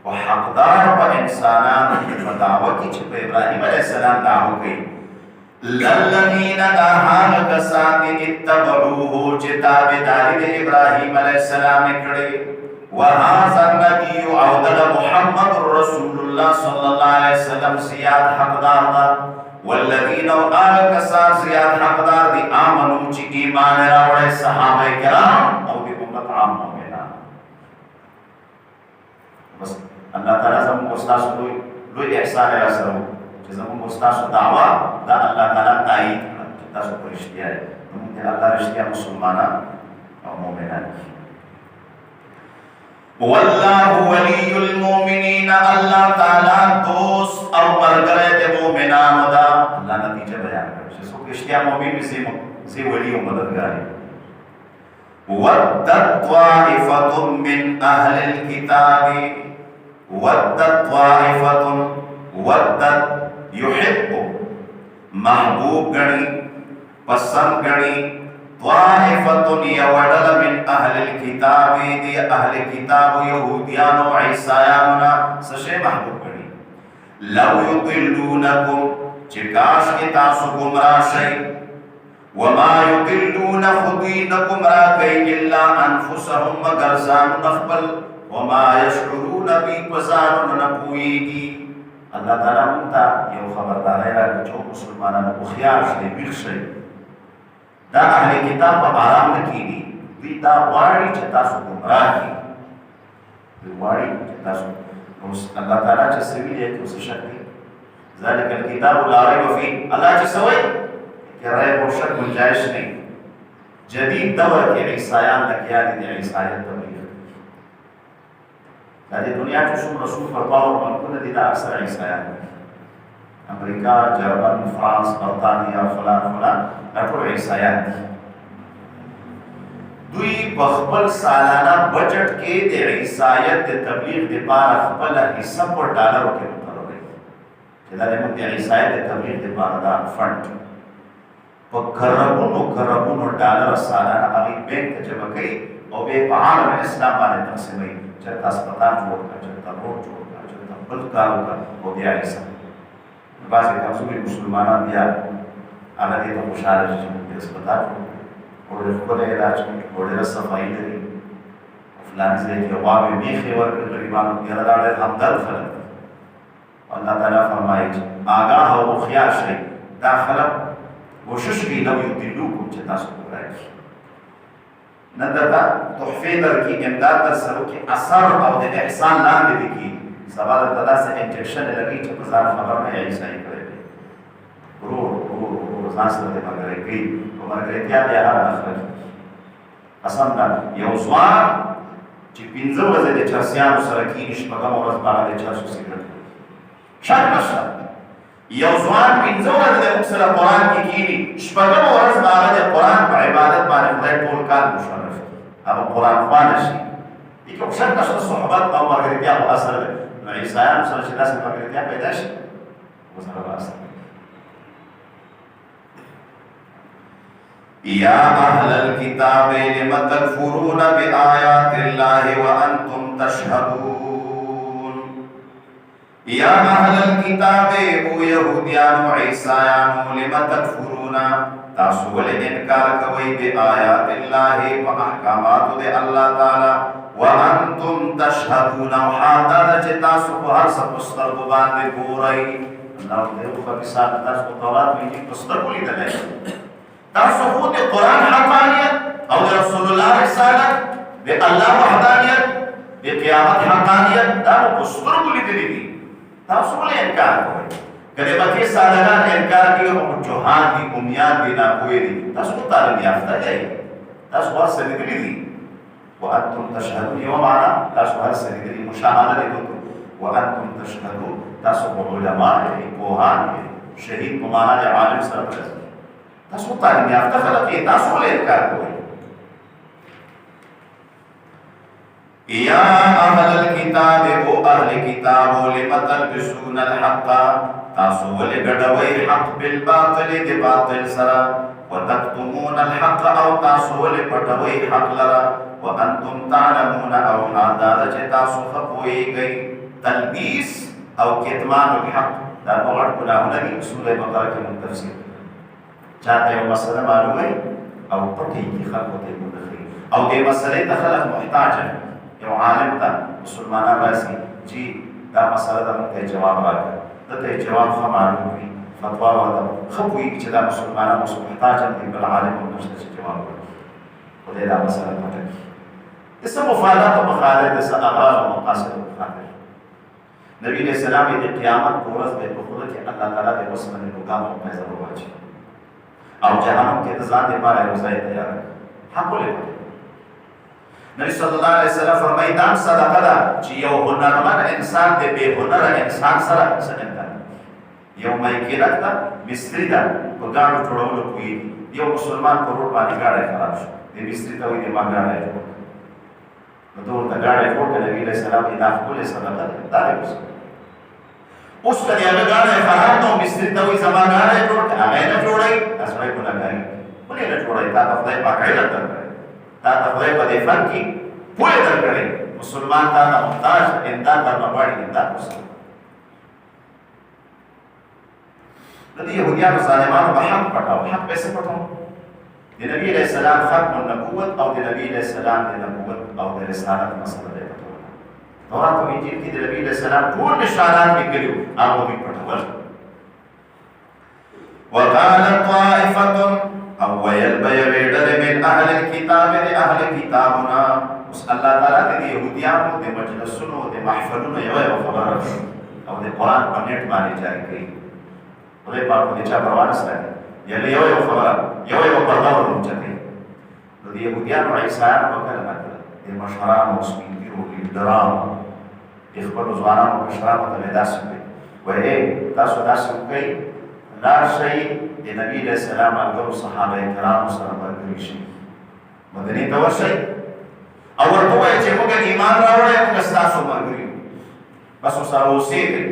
او حقدار په انسانانو کې په دعوه کې چې په ابراهیم علیه السلام دعوه کوي. للذین دا هغه کسان دي اتبعوه چې تابعداري د ابراهیم علیه السلام کړې. وهذا النبي او دغه محمد رسول الله صلی الله علیه وسلم زیات حقدار ده. والذین او هغه کسان زیات حقدار دي آمنو چې ایمان راوړی صحابه کرام او د امت عام مؤمنان. بس الله تعالی زموږ استاد لوی احسان را سره چې زموږ استاد دعوه دا الله تعالی تایید کړه چې تاسو په رښتیا یې موږ ته الله رښتیا مسلمانان او مؤمنان. والله ولی المؤمنین، الله تعالی دوست او ملګری د مؤمنانو ده. الله نتیجه بیان کړه چې څوک رښتیا مؤمن وي زه ولی او مددګار یم. ودت طائفة من أهل الكتاب، ودت طائفة، ودت يحب محبوب غني پسند غني طائفة يودل من أهل الكتاب دي أهل الكتاب يهوديان وعيسایان سشي محبوب غني لو يضلونكم چکاش کی تاسو گمراه شئ وما يضلون خدينكم راكي إلا أنفسهم مگر ځان نخبل وما يشعرون بي پزان نپويږي. الله تعالی موږ ته یو خبرداری راکړي چې مسلمانانو هوښیار شئ، ویښ شئ. دا اهل کتاب په آرام نه کېږي، دوی دا غواړي چې تاسو ګمراه کړي، دوی غواړي چې تاسو اوس الله تعالی چې څه ویلي دی اوس شک دی ذلک الکتاب لا ریب فیه. الله چې څه وایي کہ ریب و شک گنجائش نہیں. جدید دور کے عیسائیان لگیا دی عیسائیت تبلیغ دا دی دنیا کے شم رسول فرطاور ملکون دی دا اکثر عیسائیان امریکہ، جرمن، فرانس، برطانیہ، فلان فلان اٹھو عیسائیان دی. دوی بخبل سالانہ بجٹ کے دی عیسائیت دی تبلیغ دی پار اخبل حصہ پر ڈالروں کے مطلب ہے کہ دا دی مکتی عیسائیت دی تبلیغ دی پار دا فنڈ په کربونو ډالر سالانه هغوی بینک ته جمع کوي او بیا په عالم اسلام باندې تقسیموي. چېرته هسپتال جوړ کړه، چېرته روډ جوړ کړه، چېرته بل کار وکړه او بیا عیسه. بعضې کمزوري مسلمانان بیا هغه دې ته خوشحاله شي چې موږ دې هسپتال جوړ کړو او ډېر ښکلی علاج کوي او ډېره صفایي لري. فلاني ځای کې غواوې میښې ورکړي غریبانو کې، یاره دا ډېر همدرد خلک دي. الله تعالی فرمایي چې آګاه او هوښیار شئ. دا خلک کوشش کی لو یضلوکم چې تاسو ګمراه کړي. نه درته تحفې درکړي، امداد در سره وکړي، اثر او د احسان لاندې دې کړي. سبا درته داسې انجکشن یې لګوي چې په ځان خبر نه یې عیسایي کړی دی. ورور ځان سره دې ملګری کوي په ملګرتیا بیا هر اخلي. قسم ده یو ځوان چې 15 ورځې د چرسیانو سره کښېني، شپږمه ورځ به هغه د چرسو سګرټ کوي. شک نشته یو ځوان 15 ورځې د موږ سره قرآن کې کښېني، شپږمه ورځ به هغه د قرآن په عبادت باندې خدای ټول کال مشرف کړي، هغه قرآن خوانه شي. هیڅ شک نشته صحبت او ملګرتیا خو اثر دی. نو عیسایانو سره چې داسې ملګرتیا پیدا شي ورسره به اثر کوي. یا اهل الکتاب لم تکفرون بآیات الله وانتم تشهدون. یا اہل الکتاب او یہودیانو عیسایانو لما تکفرونا تاسو ولې انکار کوئ بآیات الله په احکاماتو د الله تعالی وانتم تشهدون حال دا چې تاسو په هر څه په سترګو باندې ګورئ. الله دې په مثال تاسو په تورات کې په سترګو لیدلی تاسو خو د قرآن حقانیت او د رسول الله رسالت د الله وحدانیت د قیامت حقانیت دا په سترګو لیدلی دي تاسو ولې انکار کوئ؟ کله به سادهګان انکار کوي او جوهان دي امیان دي ناپوهه دي تاسو تعلیم یافته یې تاسو هر څه لیدلی دي وانتم تشهدون یو معنا تاسو هر څه لیدلی مشاهده لیدو وانتم تشهدون تاسو علماء پوهان شهید په معنا د عالم سره تاسو تعلیم یافته خلک یې تاسو ولې انکار کوئ؟ یا اهل الكتاب او اهل کتاب لم تلبسون الحق تاسو ولې ګډوئ حق بالباطل د باطل سره وتكتمون الحق او تاسو ولې پټوئ حق لرا وانتم تعلمون او حاضر چې تاسو خپوئږئ تلبیس او کتمان الحق دا په غټ ګناهونه دي سوره بقره کې موږ تفسیر چاته یو مسله معلومه او پټې کې خلکو ته مدخلي او دې مسلې ته خلک محتاج یو عالم ته مسلمانان راسي چې دا مسله ته موږ جواب راکړه ته جواب خو معلوم وي فتوا ورته خو وي چې دا مسلمانان محتاج دي بل عالم نشته چې جواب ورکړي خو دې دا مسله پټه دي څه مفادات او مخالفت څه اغراض او مقاصد مخالفت نبی علیہ السلام د قیامت پر ورځ به په خود کې الله تعالی د وسمنه لوګام او پیسې ورواچي او جهنم کې د ځان لپاره یو ځای تیار حق ولې نبی صلی الله علیه وسلم فرمایي دا صدقه ده چې یو هنرمند انسان د بے هنر انسان سره څنګه یو مایکیرک ده مستری ده په ګاډو جوړولو کوي یو مسلمان په روډ باندې ګاډی خراب شو د مستری ته وایي د ما ګاډی جوړ نو ته ورته ګاډی جوړ کړه نبی علیه السلام یې دا ښکلې صدقه ده دا دی اوس که د هغه ګاډی خراب ده او مستري ته وایي زما ګاډی جوړ کړه هغه یې نه جوړوي دا سړی ګناهګاري ولې نه جوړوي تا ته خدای پاک علم درکړی تا ته خدای په دې فن کې پوهه درکړې مسلمان تا ته محتاج امداد درنه غواړي امداد وکړي د دې یهودیانو ظالمانو به حق پټاو حق به څه پټاو د نبي علیه السلام ختم النبوت او د نبي علیه السلام د نبوت او د رسالت مسله ده تورات او انجیل کې د نبی علیہ السلام ټول نشانات لیکلي هغه به پټول وقال طائفه او ويلبيدل من اهل الكتاب لاهل كتابنا اس الله تعالی د يهوديانو د مجلسونو د محفلونو یو خبره او د قران په نیټ باندې جاری کړي ولې په دې چا پروا نه سره یو خبره یو پردا ورچته نو د يهوديانو عیسایانو په کله باندې د مشرانو مسلمانانو لیډرانو خپل ځوانانو کشرانو ته داسې وایي وایي تاسو داسې وکړئ لاړ شئ د نبي علیه السلام ملګرو صحابه کرامو سره ملګري شئ مدینې ته ورشئ او ورته ووایئ چې موږ ایمان راوړی موږ ستاسو ملګري یو بس ورسره اوسېږئ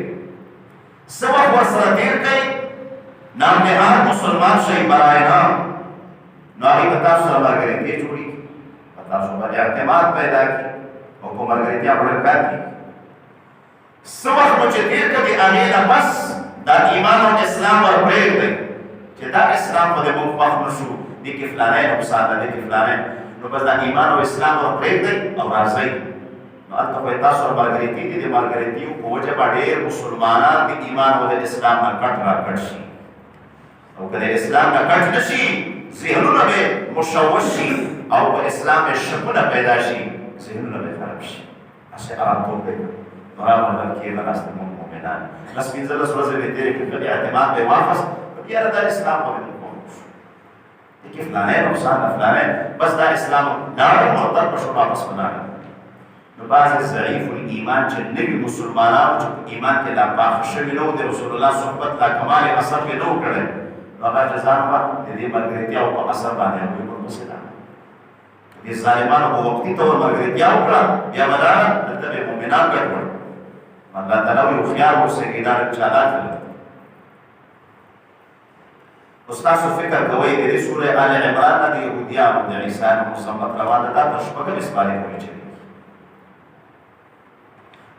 څه وخت ورسره تېر کړئ نام نهاد مسلمان شئ برای نام نو هغوی به تاسو سره ملګرتیا جوړېږي په تاسو باندې اعتماد پیدا کړي او په ملګرتیا باندې کار کړي څه وخت مو چې تېر کړي هغې نه بس دا ایمان او اسلام ور پرېږدئ چې دا اسلام خو د موږ خوښ نه شو دې کې فلانی نقصان ده دې کې فلانی نو بس دا ایمان او اسلام ور پرېږدئ او راځئ نو هلته خو یې تاسو سره ملګرتي دي د ملګرتیو په وجه به ډېر مسلمانان د ایمان او د اسلام نه کټ را کټ شي او که د اسلام نه کټ نه شي ذهنونه به مشوش شي او په اسلام کې شکونه پیدا شي ذهنونه به خراب شي هسې ارامتوب دی نورا مدل کېده ناست موږ مؤمنان لس پنځلس ورځې به تېرې کړې کله اعتماد به واخست یاره دا اسلام به موږ قوم شو دې کې فلانی نقصان ده فلانی بس دا اسلام لاړ مرتد به شو واپس وناړه نو بعضې ضعیف الایمان چې نوي مسلمانانو چې په ایمان کې لا پاخه شوي نه وو د رسول الله صحبت لا کمال اثر پرې نه و کړی نو هغه جزا به د دې ملګرتیاو په اثر باندې هغوی ورپسې لاړل دې ظالمانو په وقتي طور ملګرتیا وکړه بیا به لاړل دلته به مؤمنان ګډوډ الله تعالی وی خيار اوسېږي دا چالاک دی اوس تاسو فکر کوئ د دې سورې آل عمران نه د یهودیانو د عیسایانو مسمت روانه ده تر شپږمې سپارې پورې چلیږي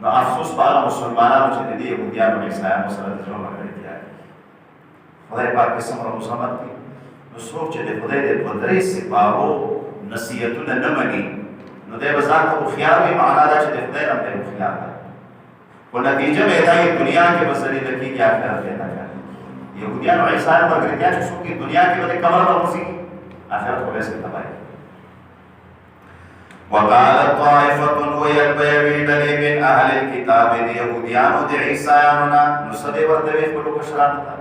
نو افسوس په هغه مسلمانانو چې د دې یهودیانو عیسایانو سره د زړه ملګرتیا کوي. خدای پاک کې څومره مزاحمت کوي. نو څوک چې د خدای د په درې سپارو نصیحتونه نه مني نو دی به ځان ته هوښیار وي، معنا دا چې د خدای نه دی هوښیار دی، خو نتیجه به یې دا وي دنیا کې به ذلیله کېږي، آخرت یې نه کوي. یهودیانو عیسایانو ملګرتیا چې څوک دنیا کې به د کمر نه وځي، آخرت خو به یې تباهي. وقالت طائفة ويلبيوي دلي من أهل الكتاب اليهوديان ودي عيسایانونا نصدي وردوي خلو كشرانتا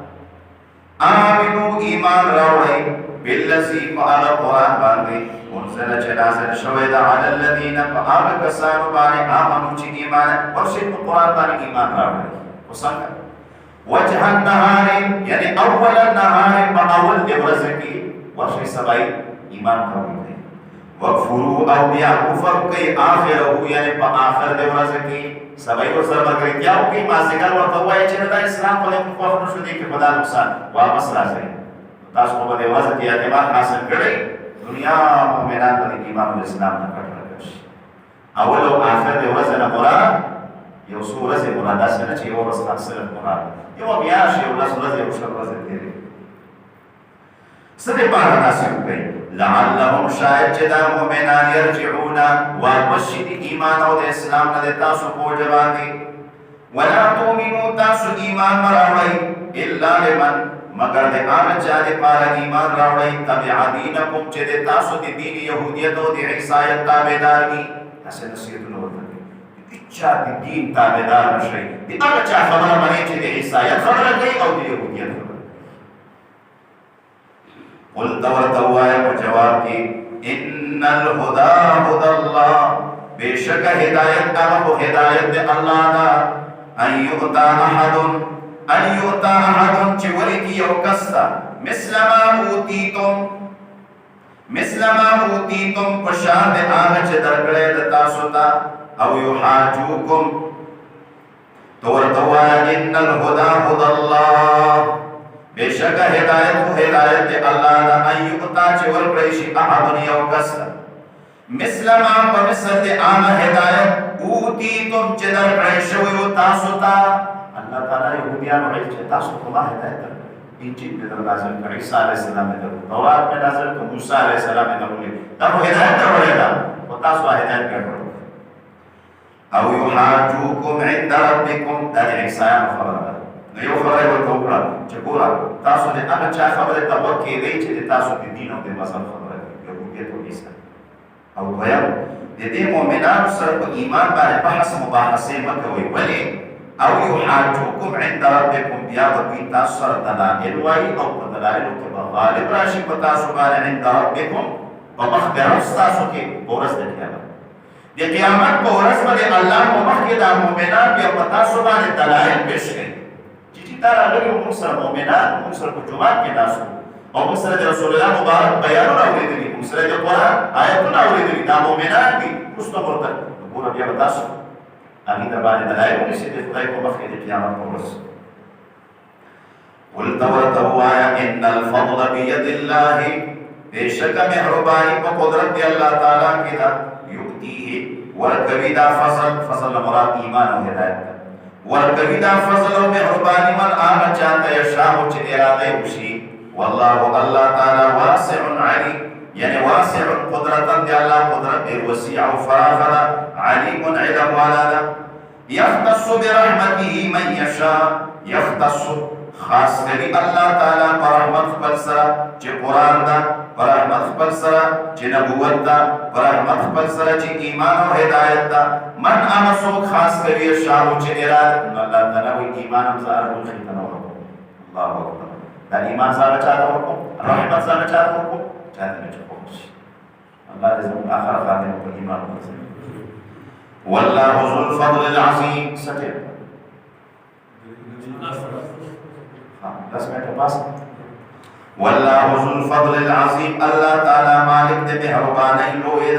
آمنوا إيمان راوي بالذي فعل قرآن باندي انزل جنازل شويد على الذين فعل كسانو باني آمنوا چي إيمان ورشد قرآن باني إيمان راوي وسنك وجه النهار يعني أول النهار فأول دورزكي ورشد سبعي إيمان راوي وَكْفُرُوا او بیا کفر کئی آخرہو یعنی پا آخر دے ورز کی سبائی و سر مگرتیاو کی مازدگر ورطا ہوا ہے چنہ دا اسلام کو لیکن خوف نشو دی کہ خدا نقصان واپس رازے تاس کو بدے ورز کی اعتبار حاصل کرے دنیا مومنان پر ایمان و اسلام نہ کٹ رکش اول و آخر دے ورز مراد یو سورز مراد اسی نچے یو ورز حاصل مراد یو بیاش یو لس ورز یو شر ورز تیرے سدے پارا ناسم گئی لعلهم شاید جدا مومنان یرجعونا وابشد ایمان او دے اسلام ندے تاسو کو جوانی ولا تومنو تاسو ایمان مراوڑی الا لمن مگر دے آن چاہدے پارا ایمان راوڑی تبع دینکم چے دے تاسو دی دین یہودیت او دے عیسائیت تابدار کی ایسے نصیحت نور کرنے اچھا دی دین تابدار نشئی دی اچھا خبر بنے چے دے عیسائیت خبر گئی او دے یہودیت خبر قل دور دوایا کو جواب کی ان الہدا ہدا اللہ بے شک ہدایت اللہ ہدایت دے اللہ دا ان یعطا احد چوری کی یو کستا مثل ما اوتیتم پشان دے آغا چے درکڑے دتا ستا او یحاجوکم دور دوایا ان الہدا ہدا اللہ بے شک ہدایت اللہ دا ایوکتا چور پریشی احدن یو کسر مثل ما پمثل دے آنا ہدایت اوتی تم چدر پریشویو تاسوتا اللہ تعالیٰ یہودیان و عیل تاسو کما ہدایت کر انجیل میں در نازل کر عیسیٰ علیہ السلام میں در تورات میں نازل کر موسیٰ علیہ السلام میں در تب ہدایت در رہے گا و تاسو ہدایت کر رہے او یحاجوکم عند ربکم در عیسیٰ مفرد یو خبره ورته وکړه چې ګوره تاسو د هغه چا خبرې ته غوږ کېږئ چې د تاسو د دین او د مذهب خبره کوي یهودیت او عیسایت او دویم د دې مؤمنانو سره په ایمان باندې بحث مباحثې مه کوئ ولې او یحاجوکم عند ربکم بیا به دوی تاسو سره دلایل وایي او په دلایلو کې به غالب راشي په تاسو باندې عند ربکم په مخ د رب ستاسو کې په ورځ د قیامت د قیامت په ورځ باندې الله په مخ کې دا مؤمنان بیا په تاسو باندې دلایل پیش کوي تارا لگی وہ مکسر مومنان مکسر کو جماعت کے ناسو اور مکسر دے رسول اللہ مبارک بیانو راولی دلی مکسر دے قرآن آیتو راولی دلی دا مومنان دی اس تو مرتب تو پورا بیا بتاسو آگی دربانی دلائی انہی سے دے خدای کو بخی دے قیامت کو رس قل دورتو آیا ان الفضل بید اللہ بے شک محربانی پا قدرت دی اللہ تعالیٰ کی دا یکتی ہے ورکوی دا فضل مراد ایمان و ہدایت ورکوی دا فضل و مہربانی من آنا چاہتا یشاہو چھ ارادے وشی واللہ اللہ تعالی واسع علی یعنی واسع قدرتا دی اللہ قدرت وسیع و فراغنا علیم علم والادا یختص برحمته من یشاہ یختص خاص کری اللہ تعالی پر رحمت خبر سرا چھ قرآن دا پر رحمت خبر سرا چھ نبوت دا پر رحمت خبر سرا چھ ایمان و ہدایت دا من آمسو خاص کری شاہو چھ اراد اللہ تعالی و ایمان امزار کو خیطنہ ورکو اللہ اکبر دا ایمان زارا چاہتا ورکو رحمت زارا چاہتا ورکو چاہتا میں چکو اللہ رزم آخر خاتم کو ایمان ورکو واللہ ذو الفضل العظیم سٹے واللہ ذو الفضل العظیم اللہ تعالی مالک دے مہربانی روئے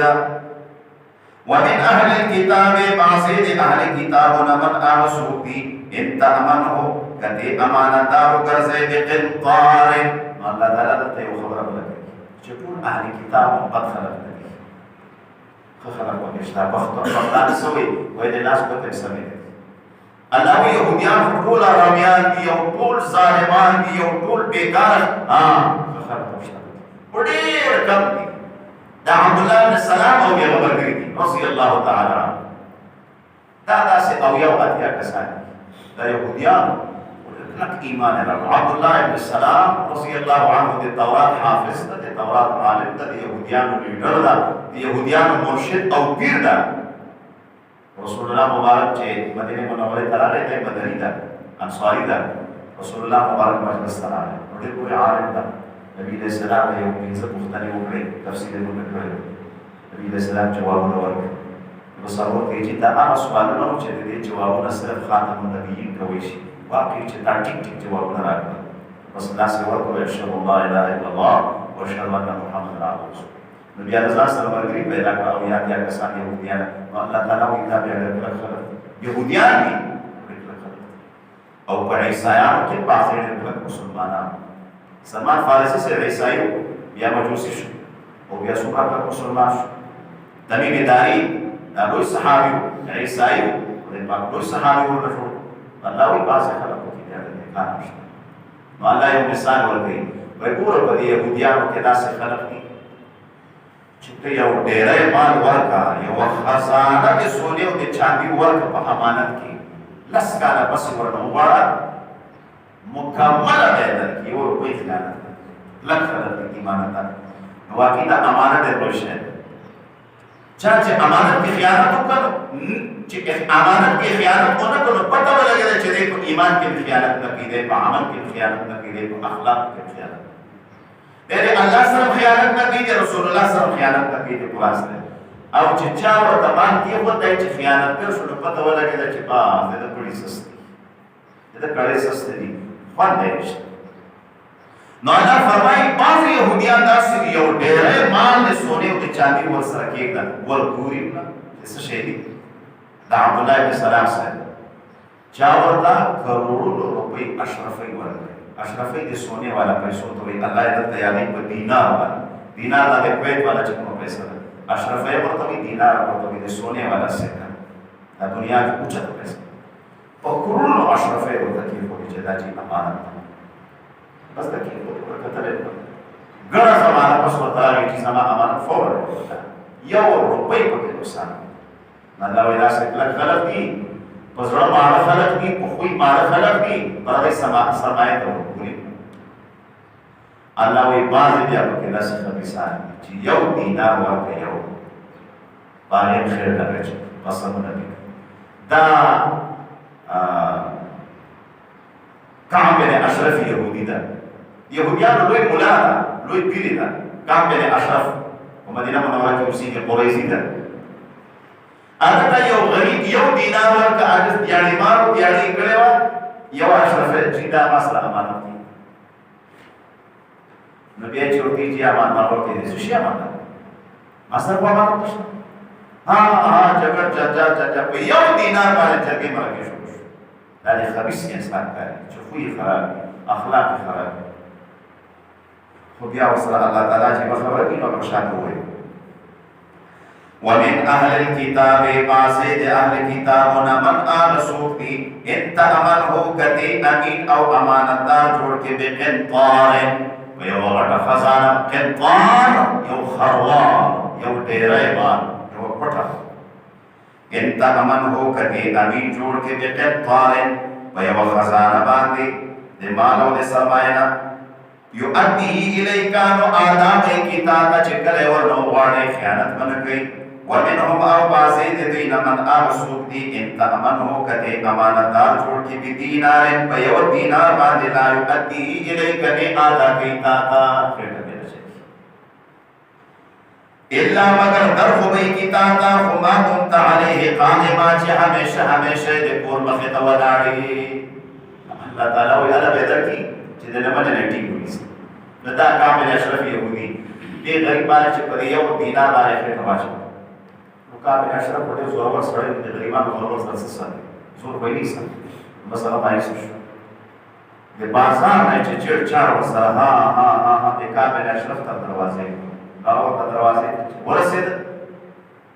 ومن اہل الكتاب بعضید اہل کتابنا من آمسوکی ان تأمن ہو کتے امانتارو کرزے بقنطار اللہ تعالی دلتے ہو خبر لگے چکون اہل کتاب قد خلق لگے خلق وکشتا بختان سوی وی دی لاس بطر سمی دی اللہ وی یهودیان طول آرامیان دی او طول ظالمان دی او طول بیکار خلق وکشتا بڑیر کم دی دا عبداللہ بن السلام او یا غبر گری دی رضی اللہ تعالی دا سے او یا اتیا کسانی دا یهودیان لك إيمان رب عبد الله بن السلام رضي الله عنه دي تورات حافظ دا دي تورات عالم دا دي يهوديان ليدر دا دي يهوديان مرشد أو بير دا رسول الله مبارك چه مدينة منورة تلالي دا مدني دا انصاري دا رسول الله مبارك مجلس تلالي ودي کوئی عالم دا نبی علیہ السلام نے یوم عزت مختلف اکڑے تفسیر مکڑے نبی علیہ السلام جواب نورک بصور کہ جدا آغا سوالنا رو چه دے جوابنا صرف خاتم النبیین کوئیشی واقعي چې دا ټیک ټیک جوابونه راکړل بس لاس یې ورکړ اشهد ان لا اله الا الله واشهد ان محمد رسول الله نو بیا د ځان سره ملګري پیدا کړه او یا بیا کسان یهودیان نو الله تعالی وایي دا بیا ډېر خلک یهودیان دي او په عیسایانو کې بعضې ډېر کلک مسلمانان سلمان فارسي سره عیسایي بیا مجوسي شو او بیا څو کلک مسلمان شو تمیم داري دا لوی صحابي عیسایي د پاک لوی صحابي ورته الله وی باز خلقو کی دیار دے کار مشتا نو اللہ یو مثال ورگئی وی پورا پا دی یهودیانو کے دا سے خلق دی چکتے یو دیرے مال ورکا یو خزانہ دے سونے و دے چاندی ورکا پا امانت کی لسکانا بس ورنو وارا مکمل بیدر کی وہ کوئی خیانت لگ خلق دی امانتا نو واقعی دا امانت دے روش ہے چاچے امانت کی خیانت کرو چکہ امانت کی خیانت کو نہ کرو پتہ وہ لگے دے چدے کو ایمان کی خیانت نہ کی دے عمل کی خیانت نہ کی دے اخلاق کی خیانت میرے اللہ سره خیانت نہ کی دے رسول اللہ سره خیانت نہ کی دے پلاس دے او چچا اور تمام کی وہ تے خیانت کر شنو پتہ وہ لگے دے چ دے بڑی سستی دے کڑے سستی دی فن دے نو اللہ فرمائی بعض یہودیان داسی یو ڈیرے مال دے سونے و دے چاندی ور سره کیک دا ور پوری نا اس شہید دا عبداللہ ابن سلام صاحب چاورتا کروڑوں روپے اشرفی ورد اشرفی دے سونے والا پیسوں تو اللہ عدد تیاری پر دینار والا دینار دا دے کویت والا چکنو پیسہ دا اشرفی ورطا بھی دینار ورطا بھی دے سونے والا سیکا دا دنیا کی اچھت پیسہ اور کروڑوں اشرفی ورطا کی ہوئی جدا جی امانت بس تکی ہوئی قتلے گڑا زمانہ پس ورطا رہی چیز ہما امانت فور ہوتا یا وہ روپے پکے نقصان اللہ ویدہ سے لگ غلط دی پزرہ مارا خلق دی پخوی مارا خلق دی برای سرمایت اور پوری اللہ وی بازی بیا بکی لسی خبیسان چی یو دینار واقع یو باریم خیر لگے چی قسم نبی دا کام بین اشرف یہودی دا یہودیان لوی ملا دا لوی پیلی دا کام بین اشرف و مدینہ منورہ کی اسی کے قریزی دا آتا یو غریب یو دینار ورکا آجز دیاری مارو دیاری اکڑے وا یو اشرف جیدہ ماسرہ امانت دی نبی چورتی جی امان مارو تی دی سوشی امان دا ماسرہ کو امانت دشتا ہاں جگر جا پہ یو دینار مارے جرگے مرکی شوش داری خبیص انسان کا ہے چفوی خرابی اخلاق خرابی خودیا وصلہ اللہ تعالیٰ جی بخبر کی نو مرشاد ہوئے ومن اهل الكتاب قاسد اهل کتابنا من آل سوقی انت امن ہو کتی امین او امانتدار جوڑ کے بے قنطار ویو غٹ خزانہ قنطار یو خروار یو ڈیرے مال یو پٹھا انت امن ہو کتی امین جوڑ کے بے قنطار ویو خزانہ باندے دے مالو دے سرمائنہ یو ادی الیکانو آدام کتابا چکلے ورنو واڑے خیانت من گئی ومنهم او بازید دین من آرسوک دی انتا امن ہو کتے امانتدار چھوڑ کی بھی دینار پیو دینار باندے لا یؤدی الیکنے آدھا کیتا تا خیر میرا چاہیے اللہ مگر در خوبی کیتا تا خما کنتا علیہ قانما چی ہمیشہ دے پور مخیط وداڑی اللہ تعالیٰ وی اللہ بیدر کی چی دے نمانے نیٹی ہوئی سی ندا کامل اشرف یہودی یہ غریب بانے چی پدی یو دینار بانے خیر نماچا مقابل اشرف بڑے زورور سڑے مجھے غریبان زورور سڑ سے سڑے زور کوئی نہیں سڑے مسئلہ مائی سوشو دے بازار میں چچڑ چار وصلہ ہاں دے قابل اشرف تا دروازے گاؤں تا دروازے ورسید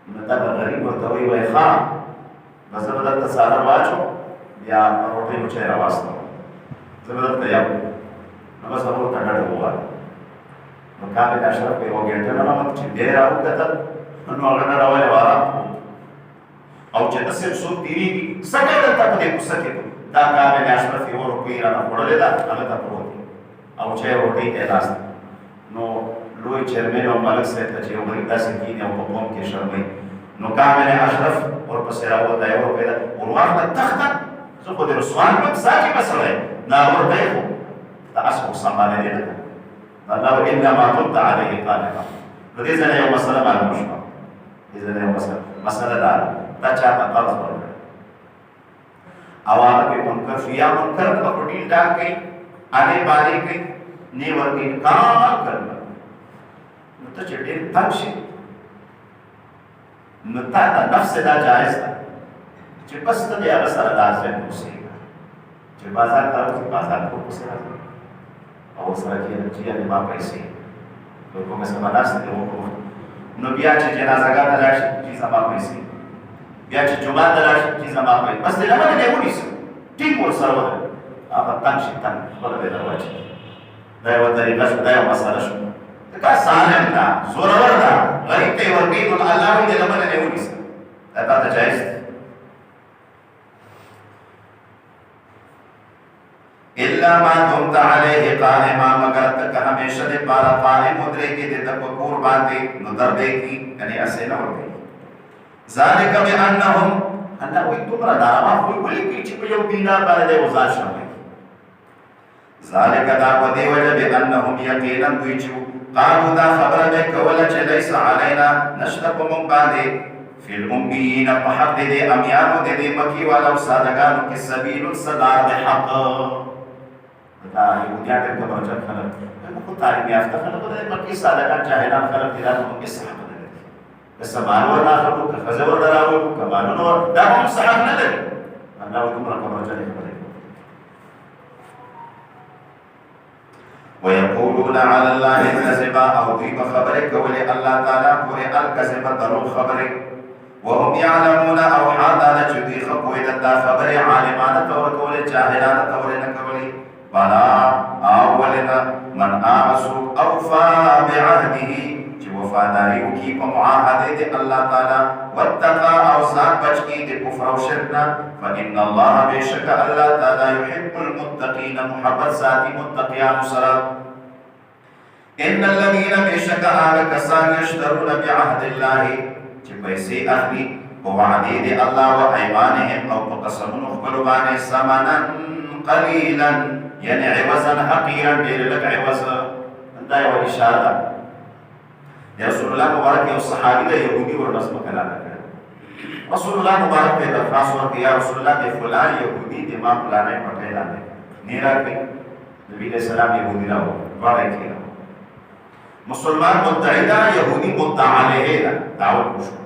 نو دا غریب ورته وایي ښه بس زه به درته څادر واچوم بیا روټۍ وچۍ راواستوم زه به درته یم نو بس هغه ورته ډډه ووایه نو کامل اشرف په یوه ګنټه ننوت چې دی راوکتل نو هغه ډډه وایي او ارام او چې داسې څوک تېرېږي څه کوې دلته په دې کوڅه کې دا کامل اشرف یوه روپۍ رانه خوړلې ده هغه ته پروت دی او چای روټۍ ته یې ناست نو لوی چیرمن او ملک صاحب ته چې یو غریب داسې کښېني او په قوم کې شرموي نو کامل اشرف ورپسې راووته یوه روپۍ ده ورواخله تخته زه خو دې رسوان کړم ساقي به سړی دا روټۍ خو د اس خو سمبالېدې نه ده الله انما كنت عليه قانعا نو دې ځای یو مسله معلومه شوه دې ځای یو مسله دا دا چاته قرض ورکړ او هغه پې منکر شو یا منکر ته په ډیل ډال کوي آلې بالې کوي نه ورکوي کار کړل نو ته چې ډېر تنګ شي نو تا ته نفس دا جایز ده چې بس ته دې هغه سره دا ځای اوسېږه چې بازار ته راځي بازار ته ورپسې راځي او سره کېږي چې یعنې ما پیسې نو کومه سبا ناست دی وکړو نو بیا چې جنازهګاه ته لاړ شي چې زما پیسې بیا چې جومات ته لاړ شي چې زما پیسې بس دې نه باندې دې ونیسه ټینګ ورسره ودرېږه هغه تنګ شي تنګ خپله به در واچوي دا یوه طریقه شوه دا یوه مسله شوه دا سالم ده زورور ده غریب ته یې ورکوي نو الله وایي دې نه باندې دې ونیسه دا تا ته جایز دی الا ما دمت عليه قائما مگر تک ہمیشہ دے پارا قائم ادرے کی دے تفکر باندې نو دربے کی یعنی اسے نہ ورته ذالک بانهم الله وی تمرا دارما کوئی ولی کی چې یو دینار باندې وزا شامل ذالک دا ودی وجه بانهم یقینا دوی چې قالوا دا خبره به کوله چې ليس علينا نشرب من باندې فی الامیین فحق دے امیانو دے مکی والا سادگانو کی سبیل الصدار دے حق دا یهودیان ډېر کبرجن خلک خو تعلیم یافته خلک د مکې صادقان جاهلان خلک دي دا هم صحت نه لري که سامان ورناخلو که ښځه ورته راوړو که مالونه دا هم صحت نه لري الله وایي دومره کبرجنې خبرې ویقولون علی الله الکذب او دوی به خبرې کولې الله تعالی پورې الکذب دروغ خبرې وهم يعلمون او حال دا چې دوی ښه پوهېدل دا خبرې عالمانه ته ورکولې جاهلانه ته ولې نه کولې بلا اولنا من آسو اوفا بعهده چې وفاداری وکړي په معاهده د الله تعالی واتقا او ځان بچ کړي د کفر او شرک نه فإن الله بشک الله تعالی يحب المتقين محبت ساتي متقیان سره ان الذين بشک هغه کسان یشترون بعهد الله چې پیسې اخلي په وعده د الله او ایمانهم او په قسمونو خپل باندې ثمنا قليلا یعنی عوضا حقیرا ډېر لږ عوض دا یوه اشاره ده د رسول الله مبارک یو صحابي د یهودي ورنظمه کلاله کړه رسول الله مبارک ته درخواست ورکړه یا رسول الله د فلان یهودي د ما فلانی پټۍ لاندې نه راکړي نبي علیه السلام یهودي راوړه دواړه یې کېږه مسلمان مدعي ده یهودي مدعا علیه ده دعوت وشو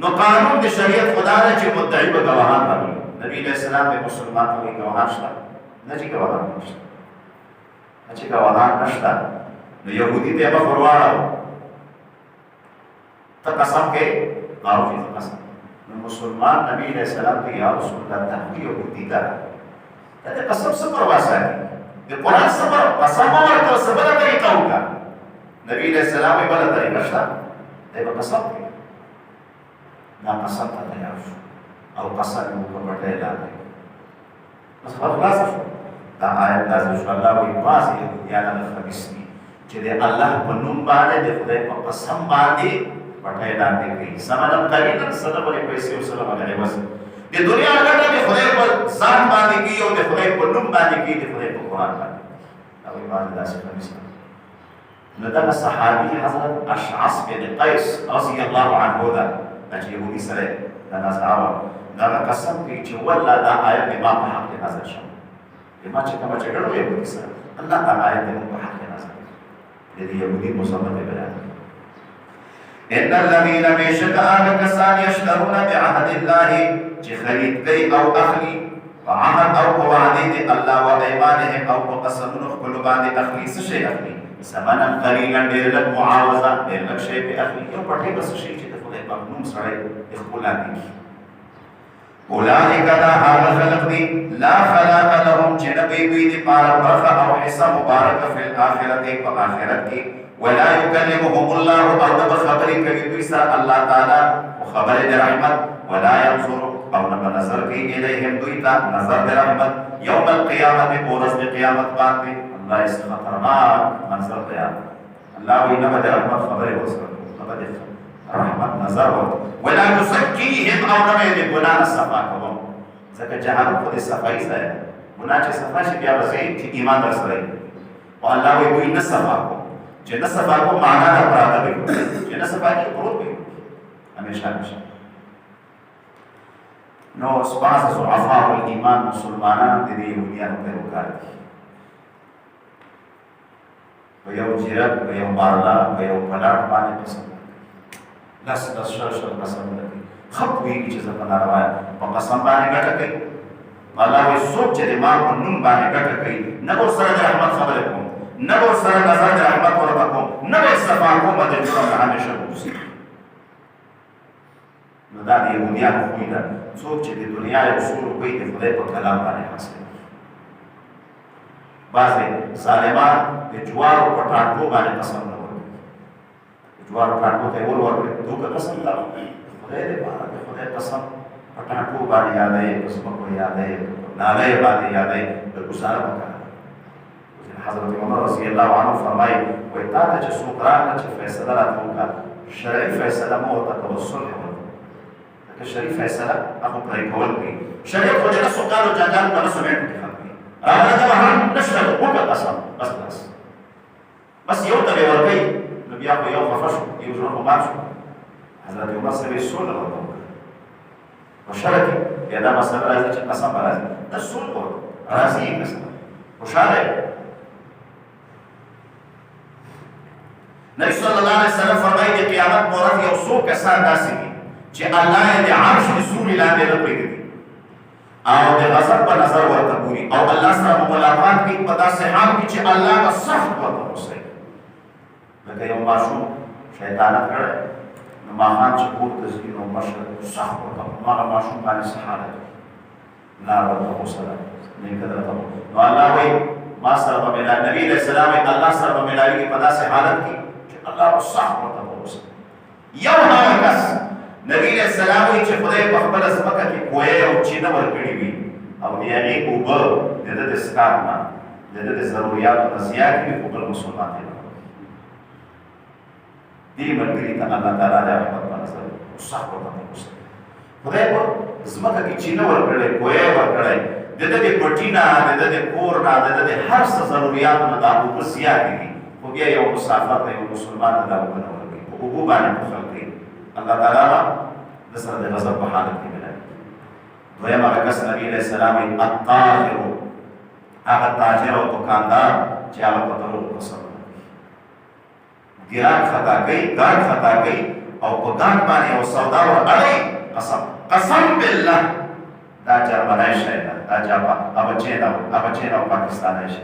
نو قانون د شریعت خدا ده چې مدعي به ګواهان راولي نبي علیه السلام به مسلمان ته وایي ګواهان شته نه چې ګواهان نشته نه چې ګواهان نشته نو یهودي ته به ورواړو ته قسم کې معروفي ته قسم نو مسلمان نبي علیه السلام ته یا رسول الله ته یهودي ده دا قسم څه پروا ساتي د قرآن سره قسم ورکړه څه بله طریقه وکړه نبي علیه السلام یې بله طریقه شته دی به قسم کوي دا قسم ته تیار شو او قسم یې وکړه پټۍ لاندې بس خبره خلاصه شوه دا آیت نازل شو الله وایي بعضې یهودیان هغه خبیث دي چې د الله په نوم باندې د خدای په قسم باندې پټۍ لاندې کوي ثمنا قلیلا څه د بلې پیسې او څه د بلې عوض د دنیا ګټه د خدای په ذات باندې کوي او د خدای په نوم باندې کوي د خدای په قرآن باندې دا وایي بعضې داسې خبیث دي نو دغه صحابي حضرت اشعث بن قیس رضی الله عنه ده دا چې یهودي سړی دا نازعه وه دغه قسم کوي چې والله دا آیت د ما په حق کې نازل شوی ما چې کومه جګړه وه یهودي سره الله دا آیت د موږ په حق کې نازل د دې یهودي مصمم بیان ان الذين بشك هغه کسان یشترون بعهد الله چې خرید کوي او اخلي په عهد او په وعده د الله او ایمانهم او په قسمونو خپلو باندې اخلي څه شی اخلي ثمنا قليلا ډېر لږ معاوضه ډېر لږ شی پې اخلي یو پټۍ بس شي چې د خدای پاک نوم سړی ښکلاندې کړي اولئک دا هغه خلق دي لا خلاق لهم چې نه وي دوی دپاره برخه او حصه مبارکه فی الآخرت په آخرت کې ولا یکلمهم الله او نه به خبرې کوي دوی سره الله تعالی خو خبرې د رحمت ولا ینظر او نه به نظر کوي الیهم دوی ته نظر د رحمت یوم القیامت په ورځ د قیامت باندې الله یې خطرناک منظر بیان الله وایي نه به د رحمت خبرې ورسره کوو نه به د رحمت نظر ورته ولا یزکیهم او نه به یې د ګناه نه صفا کوم ځکه جهنم خو د صفایي ځای دی ګناه چې صفا شي بیا به ځایي چې ایمان در سره وي او الله وایي دوی نه صفا کوم چې نه صفا کوم معنا نه پراته وي چې نه صفا کې پروت وي همیشه همیشه نو بعض ضعفاء الایمان مسلمانان د دې یهودیانو پیروکار دي په یو جیرک په یو بارلا په یو پلاټ باندې قسم لس شل قسم کوي ښه پوهېږي چې زه په ناروا یم په قسم باندې ګټه کوي الله وایي څوک چې د ما په نوم باندې ګټه کوي نه به ورسره د رحمت خبرې کوم نه به ورسره نظر د رحمت ورته کوم نه به یې صفا کوم د جرم نه همیشه به اوسي نو دا د یهودیانو خوی ده څوک چې د دنیا یو څو روپۍ د خدای په کلام باندې حاصل بعضې ظالمان د جوارو په ټانټو باندې قسم نه ورکوي د جوارو ټانټو ته یې ور ورکړي دوکه قسم دا خدای دپاره د خدای قسم په ټانټو باندې یادوي په ځمکو یادوي په نالۍ باندې یادوي د ګزاره پکار حضرت عمر رضی الله عنه فرمایي وایي تا ته چې څوک راغله چې فیصله راته وکړه شرعي فیصله مه ورته کوه صلح که شریف فیصله هغه پرې کول کوي شریف خو د لسو کالو جنجال په لسو منټو کې ختم کوي راغله ته به هم نشته وکړه قسم بس یو ته به ورکوي نو بیا خو یو خفه شو یو زړه خو مات شو حضرت عمر صاحب یې سوله ورته وکړه په شرع کې بیا دا مسله راځي چې قسم به راځي دا سوله ورته راځي یې قسم خوشحاله یې نبي صلی الله علیه وسلم فرمایي د قیامت په ورځ یو څو کسان داسې دي چې الله یې د عرش د سوري لاندې نه پرېږدي او د غضب په نظر ورته ګوري او الله سره به ملاقات کوي په داسې حال کې چې الله به سخت ورته غوسه وي لکه یو ماشوم شیطانت کړی نو ماښام چې کور ته ځي نو مشر سخت ورته هغه ماشوم باندې څه حالت وي پلار ورته غوسه ده نیکه درته نو الله وایي ما سره به ملا نبي علیه السلام وایي الله سره به ملاویږي په داسې حالت کې چې الله به سخت ورته غوسه یو هغه کس نبی علیہ السلام وی چې خدای په خپل ځمکه کې کوی او چینه ورکړي وي او د هغې اوبه د ده د څښاک نه د ده د ضروریاتو نه زیات وي خو بل مسلمان دی دې ملګري ته الله تعالی د رحمت په نظر سخت ورته غوسه خدای په ځمکه کې چینه ورکړی کوی ورکړی د ده د پټي نه د ده د کور نه د ده د هر څه ضروریاتو نه دا اوبه زیاتې دي خو بیا یو مسافر ته یو مسلمان ته دا اوبه نه ورکوي په اوبو باندې پخل کوي الله تعالی د سره د غضب په حالت کې ملایي دویم هغه کس نبي علیه السلام وایي الطاهر هغه تاجر او دکاندار چې هغه په دروغو قسم ګراک خطا کوي ګاډ خطا کوي او په ګاډ باندې یو سودا ور اړوي قسم بالله دا جرمنی شی ده دا جاپان ابچین او پاکستانی شی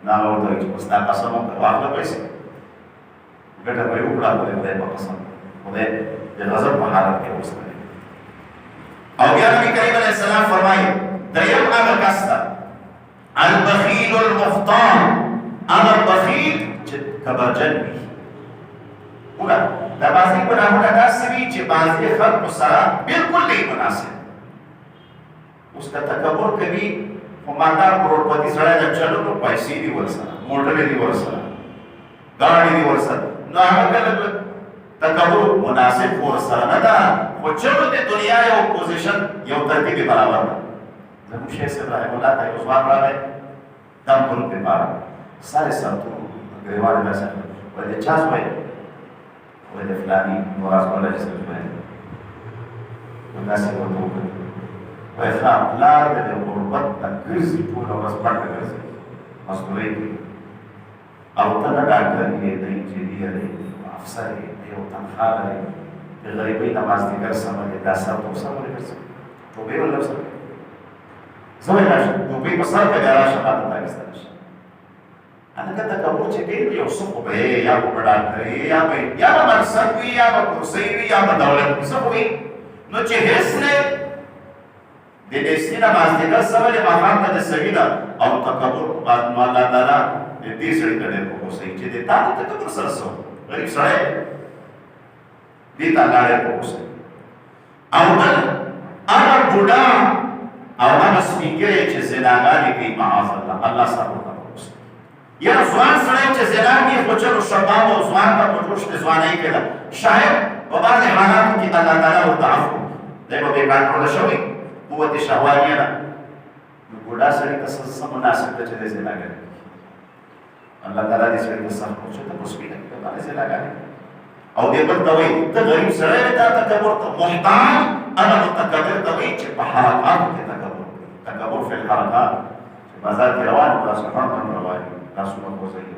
نه هغه ورته وایي چې اوس دا قسم وکړه واخله پیسې ګټه به یې وکړه خدای په قسم خدای د غضب په حالت کې اوسه او بیا نبی کریم علیه السلام فرمایي دریم هغه کس ته البخیل المختار هغه بخیل چې کبرجن وي وګوره دا بعضې ګناهونه داسې وي چې بعضې خلکو سره بلکل نه مناسب اوس که تکبر کوي خو مالدار کروڑپتی سړی د چلولو پیسې دي ورسره موټرې دي ورسره ګاډي دي ورسره نو هغه کله تکبر مناسب خو سره نه ده خو چلو د دنیا یو پوزیشن یو ترتیب برابر ده زموږ شیخ صاحب رحم الله ته یو ځوان راغی دم تلو دپاره سر یې سر تلو ګریوان یې داسې وایي د چا زوی وایي د فلاني نواز مولوي صاحب زوی نو داسې ورته وکړل وایي ښه پلار د غربت نه ګرځي ټوله ورځ پټه ګرځي مزدورۍ کوي او ته نه ډاکټر یې د انجینر یې افسر یې یو تنخوا لري د غریبۍ نه مازدیګر سموي دا سر ته وسمولی ګرځي ټوپۍ ولې په سر زه وایي راشه ټوپۍ په سر کړه بیا راشه ما ته تا اخیستلی شه هغه تکبر چې کوي یو څه خو به یا په ډاکټر یا به منصب وي یا به کرسۍ وي یا به دولت وي څه خو وي نو چې هېڅ نه د دېستي نه مازدیګر سوالې ماښام ته د سوي ده او تکبر بعد نو الله تعالی دې سړي ته ډېر په غوسه چې د تا د تکبر سره څه غریب سړی دې ته الله ډېر په غوسه او بل هغه بوډا او هغه سپینګرې چې زناګانې کوي معاذ الله الله سره ورته په غوسه یا ځوان سړی چې زنا کوي خو چلو شباب او ځوان ته په جوش د ځوانۍ کې ده شاید په بعضې حالاتو کې الله تعالی ورته عفو دی به بې کنټروله شوی قوت شهوانیه ده نو بوډا سړي ته څه مناسب ده چې دی زناګانې الله تعالی دې سړي ته سخت ورچه ته په سپینه کې باندې زناګانې او دې بل ته وایي ته غریب سړی دی تا تکبر ته محتاج هغه متکبر ته وایي چې په حرکاتو کې تکبر فی الحرکات چې بازار کې روان وي تاسو هم روان وي لاسونه خوځوي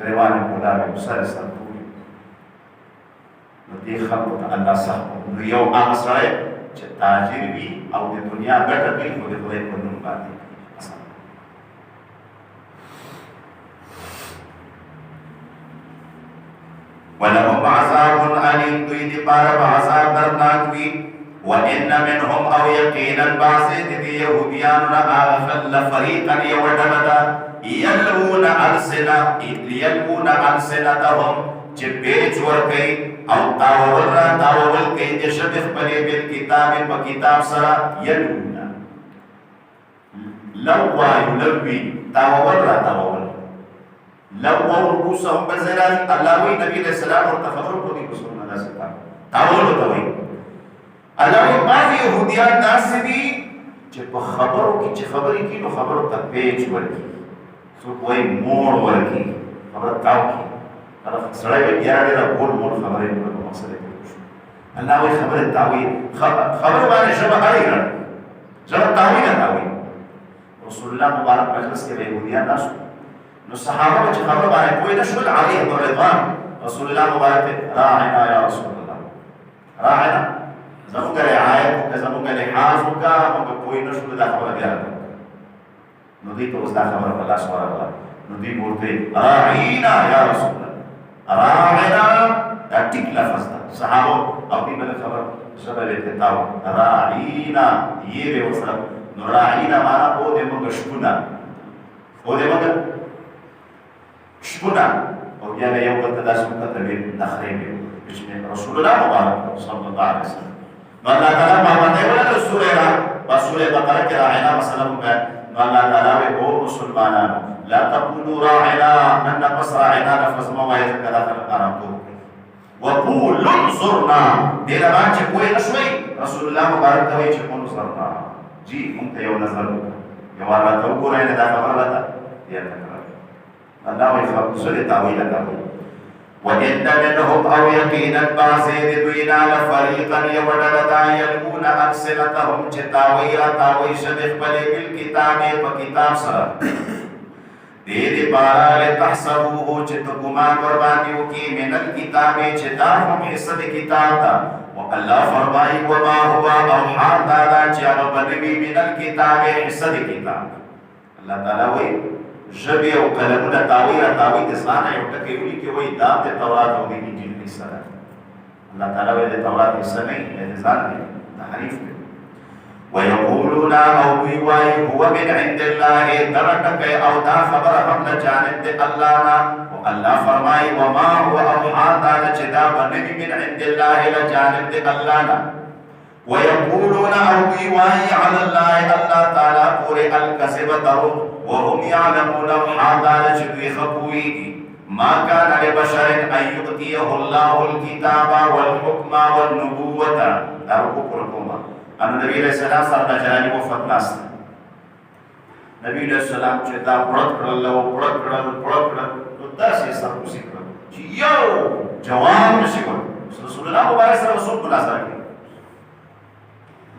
ګریوانې کولاوي سر سر ټول نو دې خلکو ته الله سخت نو یو هغه سړی چې تاجر وي او د دنیا ګټه کوي خو د خدای په نوم باندې ولهم عذاب أليم دوی دی پاره به عذاب دردناک وي وإن منهم أو يقينا بعض دي يهوديان لفريقا يودمدا يلوون ألسنتهم چې پیچ ورکوي او تاول کوي د ژبې خپلې بالکتاب په کتاب سره یلوون لوا یلوي تاول لو رؤوسهم بزران الله وی نبی علیہ السلام ورته خبرو کوي کو سنت داسې تاول ته وی الله وی بعض يهوديان داسې دي چې په خبرو کې چې خبرې کوي نو خبرو ته پیچ ورکي څوک وایي موړ ورکي خبره تاو کی سړی به بیا ډېره ګول مول خبرې کوي مقصد یې الله وی خبره تاوي خبره باندې ژبه اړې راړي ژبه تاوي نه تاوي رسول الله مبارک مجلس کې يهوديان ناس نو صحابه چې خبر باندې کوئی نشول عليهم الرضوان رسول الله مبارک راعنا یا رسول الله راعنا زموږ رعایت وکړه زموږ لحاظ وکړه موږ کوئی نشول دا خبره بیا نو دې ته اوس دا خبره په لاس ورغله نو دې ورته راعنا یا رسول الله راعنا دا ټیک لفظ ده صحابه او دې بل خبر شبه الاتتاو راعنا یې به وسره نو راعنا معنا او دې موږ شپونه او دې موږ شپونه او بیا به یو بل ته داسې مکتبې نخرې وي چې رسول الله مبارک صلی الله علیه وسلم نو الله تعالی باندې ولله سوره بقره کې راعنا مثلا وکړه نو الله تعالی وی او مسلمانانو لا تقولوا راعنا من نقص راعنا لفظ مواعظ کذا قرانتو وقولوا انظرنا دې لپاره چې کوی نشوي رسول الله مبارک ته وی چې انظرنا جی مونږ ته یو نظر یو الله ته وګورئ نه دا خبره ده یا الله ويخبص لتاويل تاويل وإن منهم أو يقينا بعض دوينا لفريقا يودلتا يلقون ألسنتهم تاوي شبه بلي بالكتاب وكتاب سر دې پارا لتحسبوه چې تګمان قرباني وکي من الكتاب چې دا هم حصہ د کتاب دا والله فرمایي وما هو او حال دا چې هغه بنوي من الكتاب حصہ د کتاب الله تعالی وایي ژبې او قلمونه تاوی د ځانه یو ټکی ولیکي وایي دا د تورات او د انجیل حصه ده الله تعالی وایي د تورات حصه نه د ځان دی تحریف دی ويقولون او دوی وایي هو من عند الله دغه ټکی او دا خبره هم له جانب د الله نه او الله فرمایي وما هو او حال دا چې دا بنوي من عند الله له جانب د الله نه ويقولون او دوی وایي على الله تعالی پورې الکذب دروغ وهم يعلمون حالا لجدوی خبوئیگی ما كان لبشر ان يؤتيه الله الكتاب والحكم والنبوة دارو قرقوما انو نبی علیہ السلام سر نجرانی وفت ناست نبی علیہ السلام چه دا پرد کرل تو داسی سر کسی کرل چی یو جوان نشی کرل رسول اللہ مبارک سر رسول مناظر کی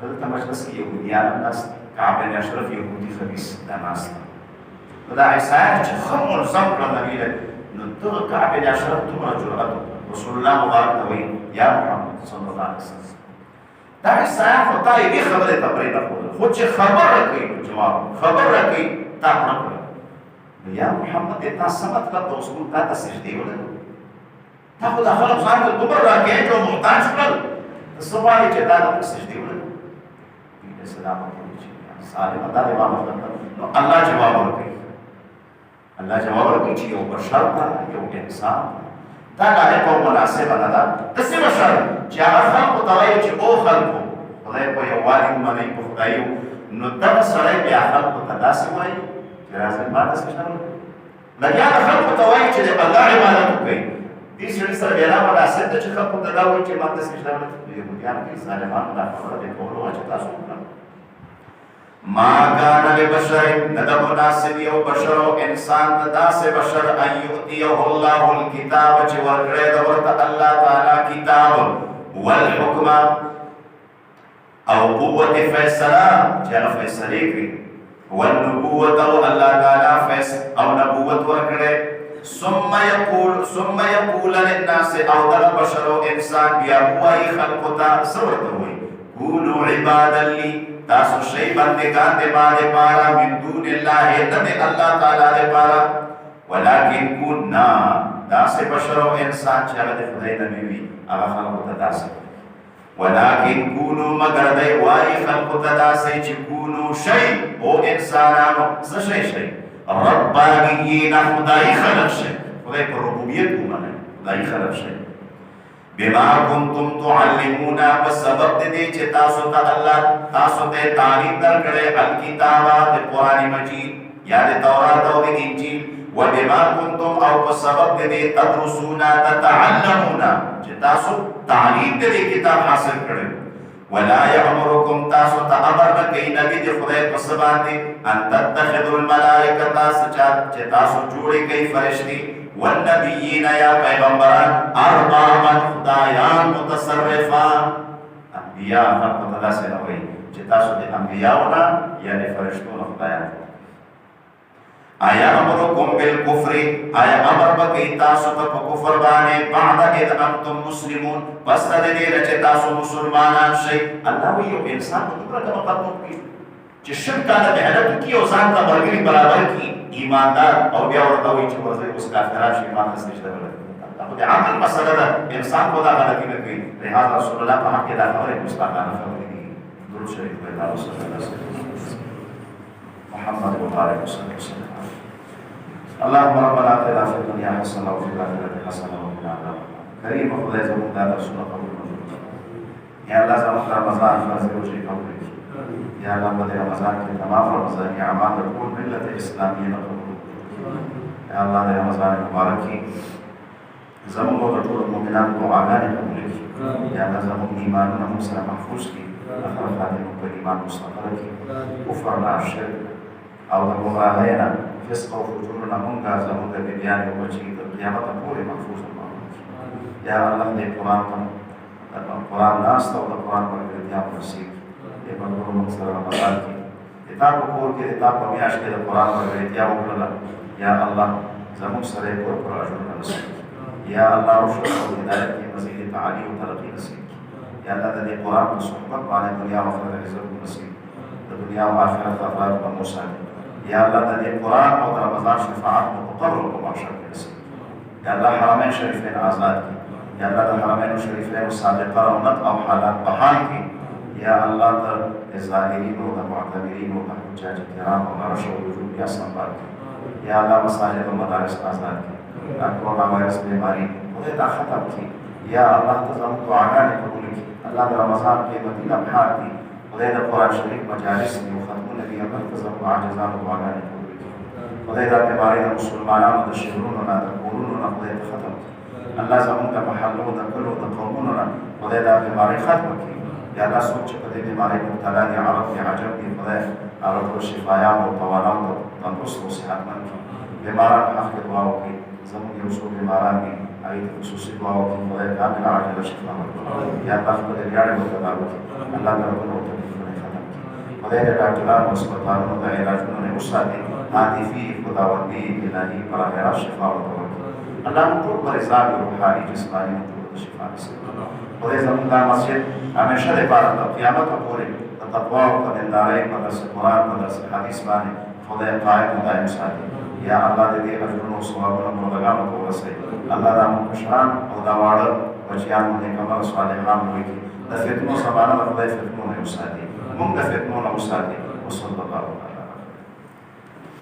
بلتا مجلس کی یهودیان ناست کعب بن اشرف یهودی خبیث دا ناست دا عیسایت چې خم منظم کړه نبی له نو دغه کعب بن اشرف دومره جرأت رسول الله مبارک ته وایي یا محمد صلی الله علیه وسلم دا عیسایت خو تا یوې خبرې ته پرېنښودل خو چې خبره کوي نو جواب خبره کوي تا پړه کړه یا محمد اتنا سمت کر تو اس کو تا سجدی ولګو تا خو د خلق ځان ته دومره راکې جو محتاج کړل سوالي چې دا د سجدي ولګو دې سلام علیکم چې سالم دا دی واپس نو الله جواب ورکړي الله جواب ورکړي چې یو بشر ته یو انسان دا لایق او مناسب نه ده د څه بشر چې هغه خلق ته وایي چې او خلقو خدای په یو والي باندې په خدایو نو دا سړی بیا خلق ته داسې وایي چې راځي ما تاسو شنو لګیا د خلق ته وایي چې د الله عبادت وکړي دې سړي سره بیا مناسب ده چې خلق ته دا وایي چې ما تاسو شنو یهودیان کې ظالمان دا خبره دې کولو چې تاسو ما كان لبشر ندى مناسب يو بشر انسان تداس بشر ان يؤتيه الله الكتاب ورقره دورت الله تعالى كتاب والحكم او قوة فیصلہ جاء فیصلے کی والنبوة او الله تعالى او نبوت ورقره ثم يقول للناس او در بشر انسان بیا هوائی خلقتا صورت ہوئی قولوا عبادا لی تاسو شی بندگان دے مالے پارا من دون اللہ ندے اللہ تعالیٰ دے پارا ولیکن کننا داس بشر و انسان چاہا دے خدای نبیوی اگا خلقو تداسے ولیکن کنو مگر دے وائی خلقو تداسے چی کنو شی او انسانانو سشی شی ربانیین خدای خلق شی خدای پر ربوبیت کو منے خدای خلق شی بما کنتم تعلمون بسبب دے چه تاسو تا اللہ تاسو تے تعلیم در کرے الکتابات قرآن مجید یا دے تورات و دے انجیل و بما کنتم او بسبب دے تدرسون تتعلمون چه تاسو تعلیم دے کتاب حاصل کرے ولا یعمرکم تاسو تا امر نکی نبی دے خدای پسبان دے ان تتخذوا الملائکتا سچات چه تاسو جوڑے کئی فرشتی والنبیین یا پیغمبران اربابا خدایان متصرفان انبیاء خلق تدا سے نوئی چتاسو دے انبیاؤنا یعنی فرشتون خدایان آیا امرکم بالکفر آیا امر بکی تاسو تا پا کفر بانے بعد اذ انتم مسلمون پس دے رچے تاسو مسلمانان شئی اللہ ویو انسان کو دکرہ کما قدمون کی چه شرکانه محنت کی او ځان ته برګری برابر کی ایماندار او بیا ورته وي چې ورځي اوس کافران شي ایمان ته سجده ولري دا د عقل مسله ده انسان کو دا غلطی نه کوي لہذا رسول الله په حق دا خبره مستقانه خبره دي درود شریف په الله صلی الله علیه وسلم محمد مبارک صلی الله علیه وسلم اللهم ربنا آتنا في الدنيا حسنه وفي الاخره حسنه وقنا عذاب کریم خدای زموږ دا درسونه قبول کړي یا الله زموږ رمضان فرض روزي قبول کړي یا اللہ مدد رمضان کے تمام رمضانی اعمال رکھول ملت اسلامی نقبول یا اللہ دے رمضان مبارک کی زمون کو رطول مومنان کو آگانے قبول کی یا اللہ زمون ایمان نمون سر محفوظ کی اخر خاتموں پر ایمان مستقر کی کفر نا شرک او دا گمراہینا فسق و فجور نمون کا زمون دے بیان و بچی در قیامت پورے محفوظ اللہ یا اللہ دے قرآن ناستا و دا قرآن پر گردیان نصیب یہ بندوں مقصد رمضان کی اتاب کور کے اتاب میاش کے قرآن پر گئے وکړه یا اللہ زمون سره کور پر اجر نصیب یا اللہ رشد و ہدایت کی مزید تعالی و ترقی نصیب یا اللہ دې قرآن کو صحبت باندې دنیا و آخرت رزق نصیب دنیا و آخرت افراد و موسی یا اللہ دې قرآن و رمضان شفاعت و قبر و معاشر نصیب یا اللہ حرمین شریفین آزاد کی یا اللہ حرمین شریفین سابقہ رونت او حالات بحال کی یا اللہ تر ظاہرین و معتبرین و حجاج کرام و عرش و وجود یا سنبھال کی یا اللہ مساجد و مدارس آزاد کی کورونا وائرس بیماری خدای تا ختم کی یا اللہ تزم تو آگانے قبول کی اللہ در رمضان کے مدینہ بحار کی خدای در قرآن شریف مجالس کی و ختم نبی اللہ تزم و عاجزان و آگانے قبول کی خدای در بیماری در مسلمانان و در شہرون و در قرون و خدای تا ختم کی اللہ زمون کا محلو در کلو در قومون و خدای در بیماری ختم کی یا اللہ سوچ پدے بیماری مبتلا دی عرب دی عجب دی خدای عرب و شفایان و توانان و تندرست و صحت مند کی بیماران حق دعاو کی زمون یوسو بیماران کی آئیت خصوصی دعاو کی خدای کامل عاجل شفا مند یا اللہ خدای ریاڑے و تدارو کی اللہ تعالی و تکلیف نے ختم کی خدای ڈاکٹران و اسپتالوں و علاجوں نے وسعت عاطفی خداوندی الہی براہ راست شفا و دعا کی اللہ مطلوب مریضان روحانی جسمانی مطلوب شفا نصیب خدای زمون دا مسجد ہمیشہ دے پارا تا قیامت پورے تقوا و دلدارے پدرس قرآن پدرس حدیث بانے خدای قائم و دائم ساتھی یا الله دې اجرونو ثوابونو مردگانو ته ورسوي. الله دا مشران او دا واړه بچیان باندې کمر صالحان وکړي. د فتنو سبانه خدای فتنو نه وساتي، موږ د فتنو نه وساتي. وصلی الله علیه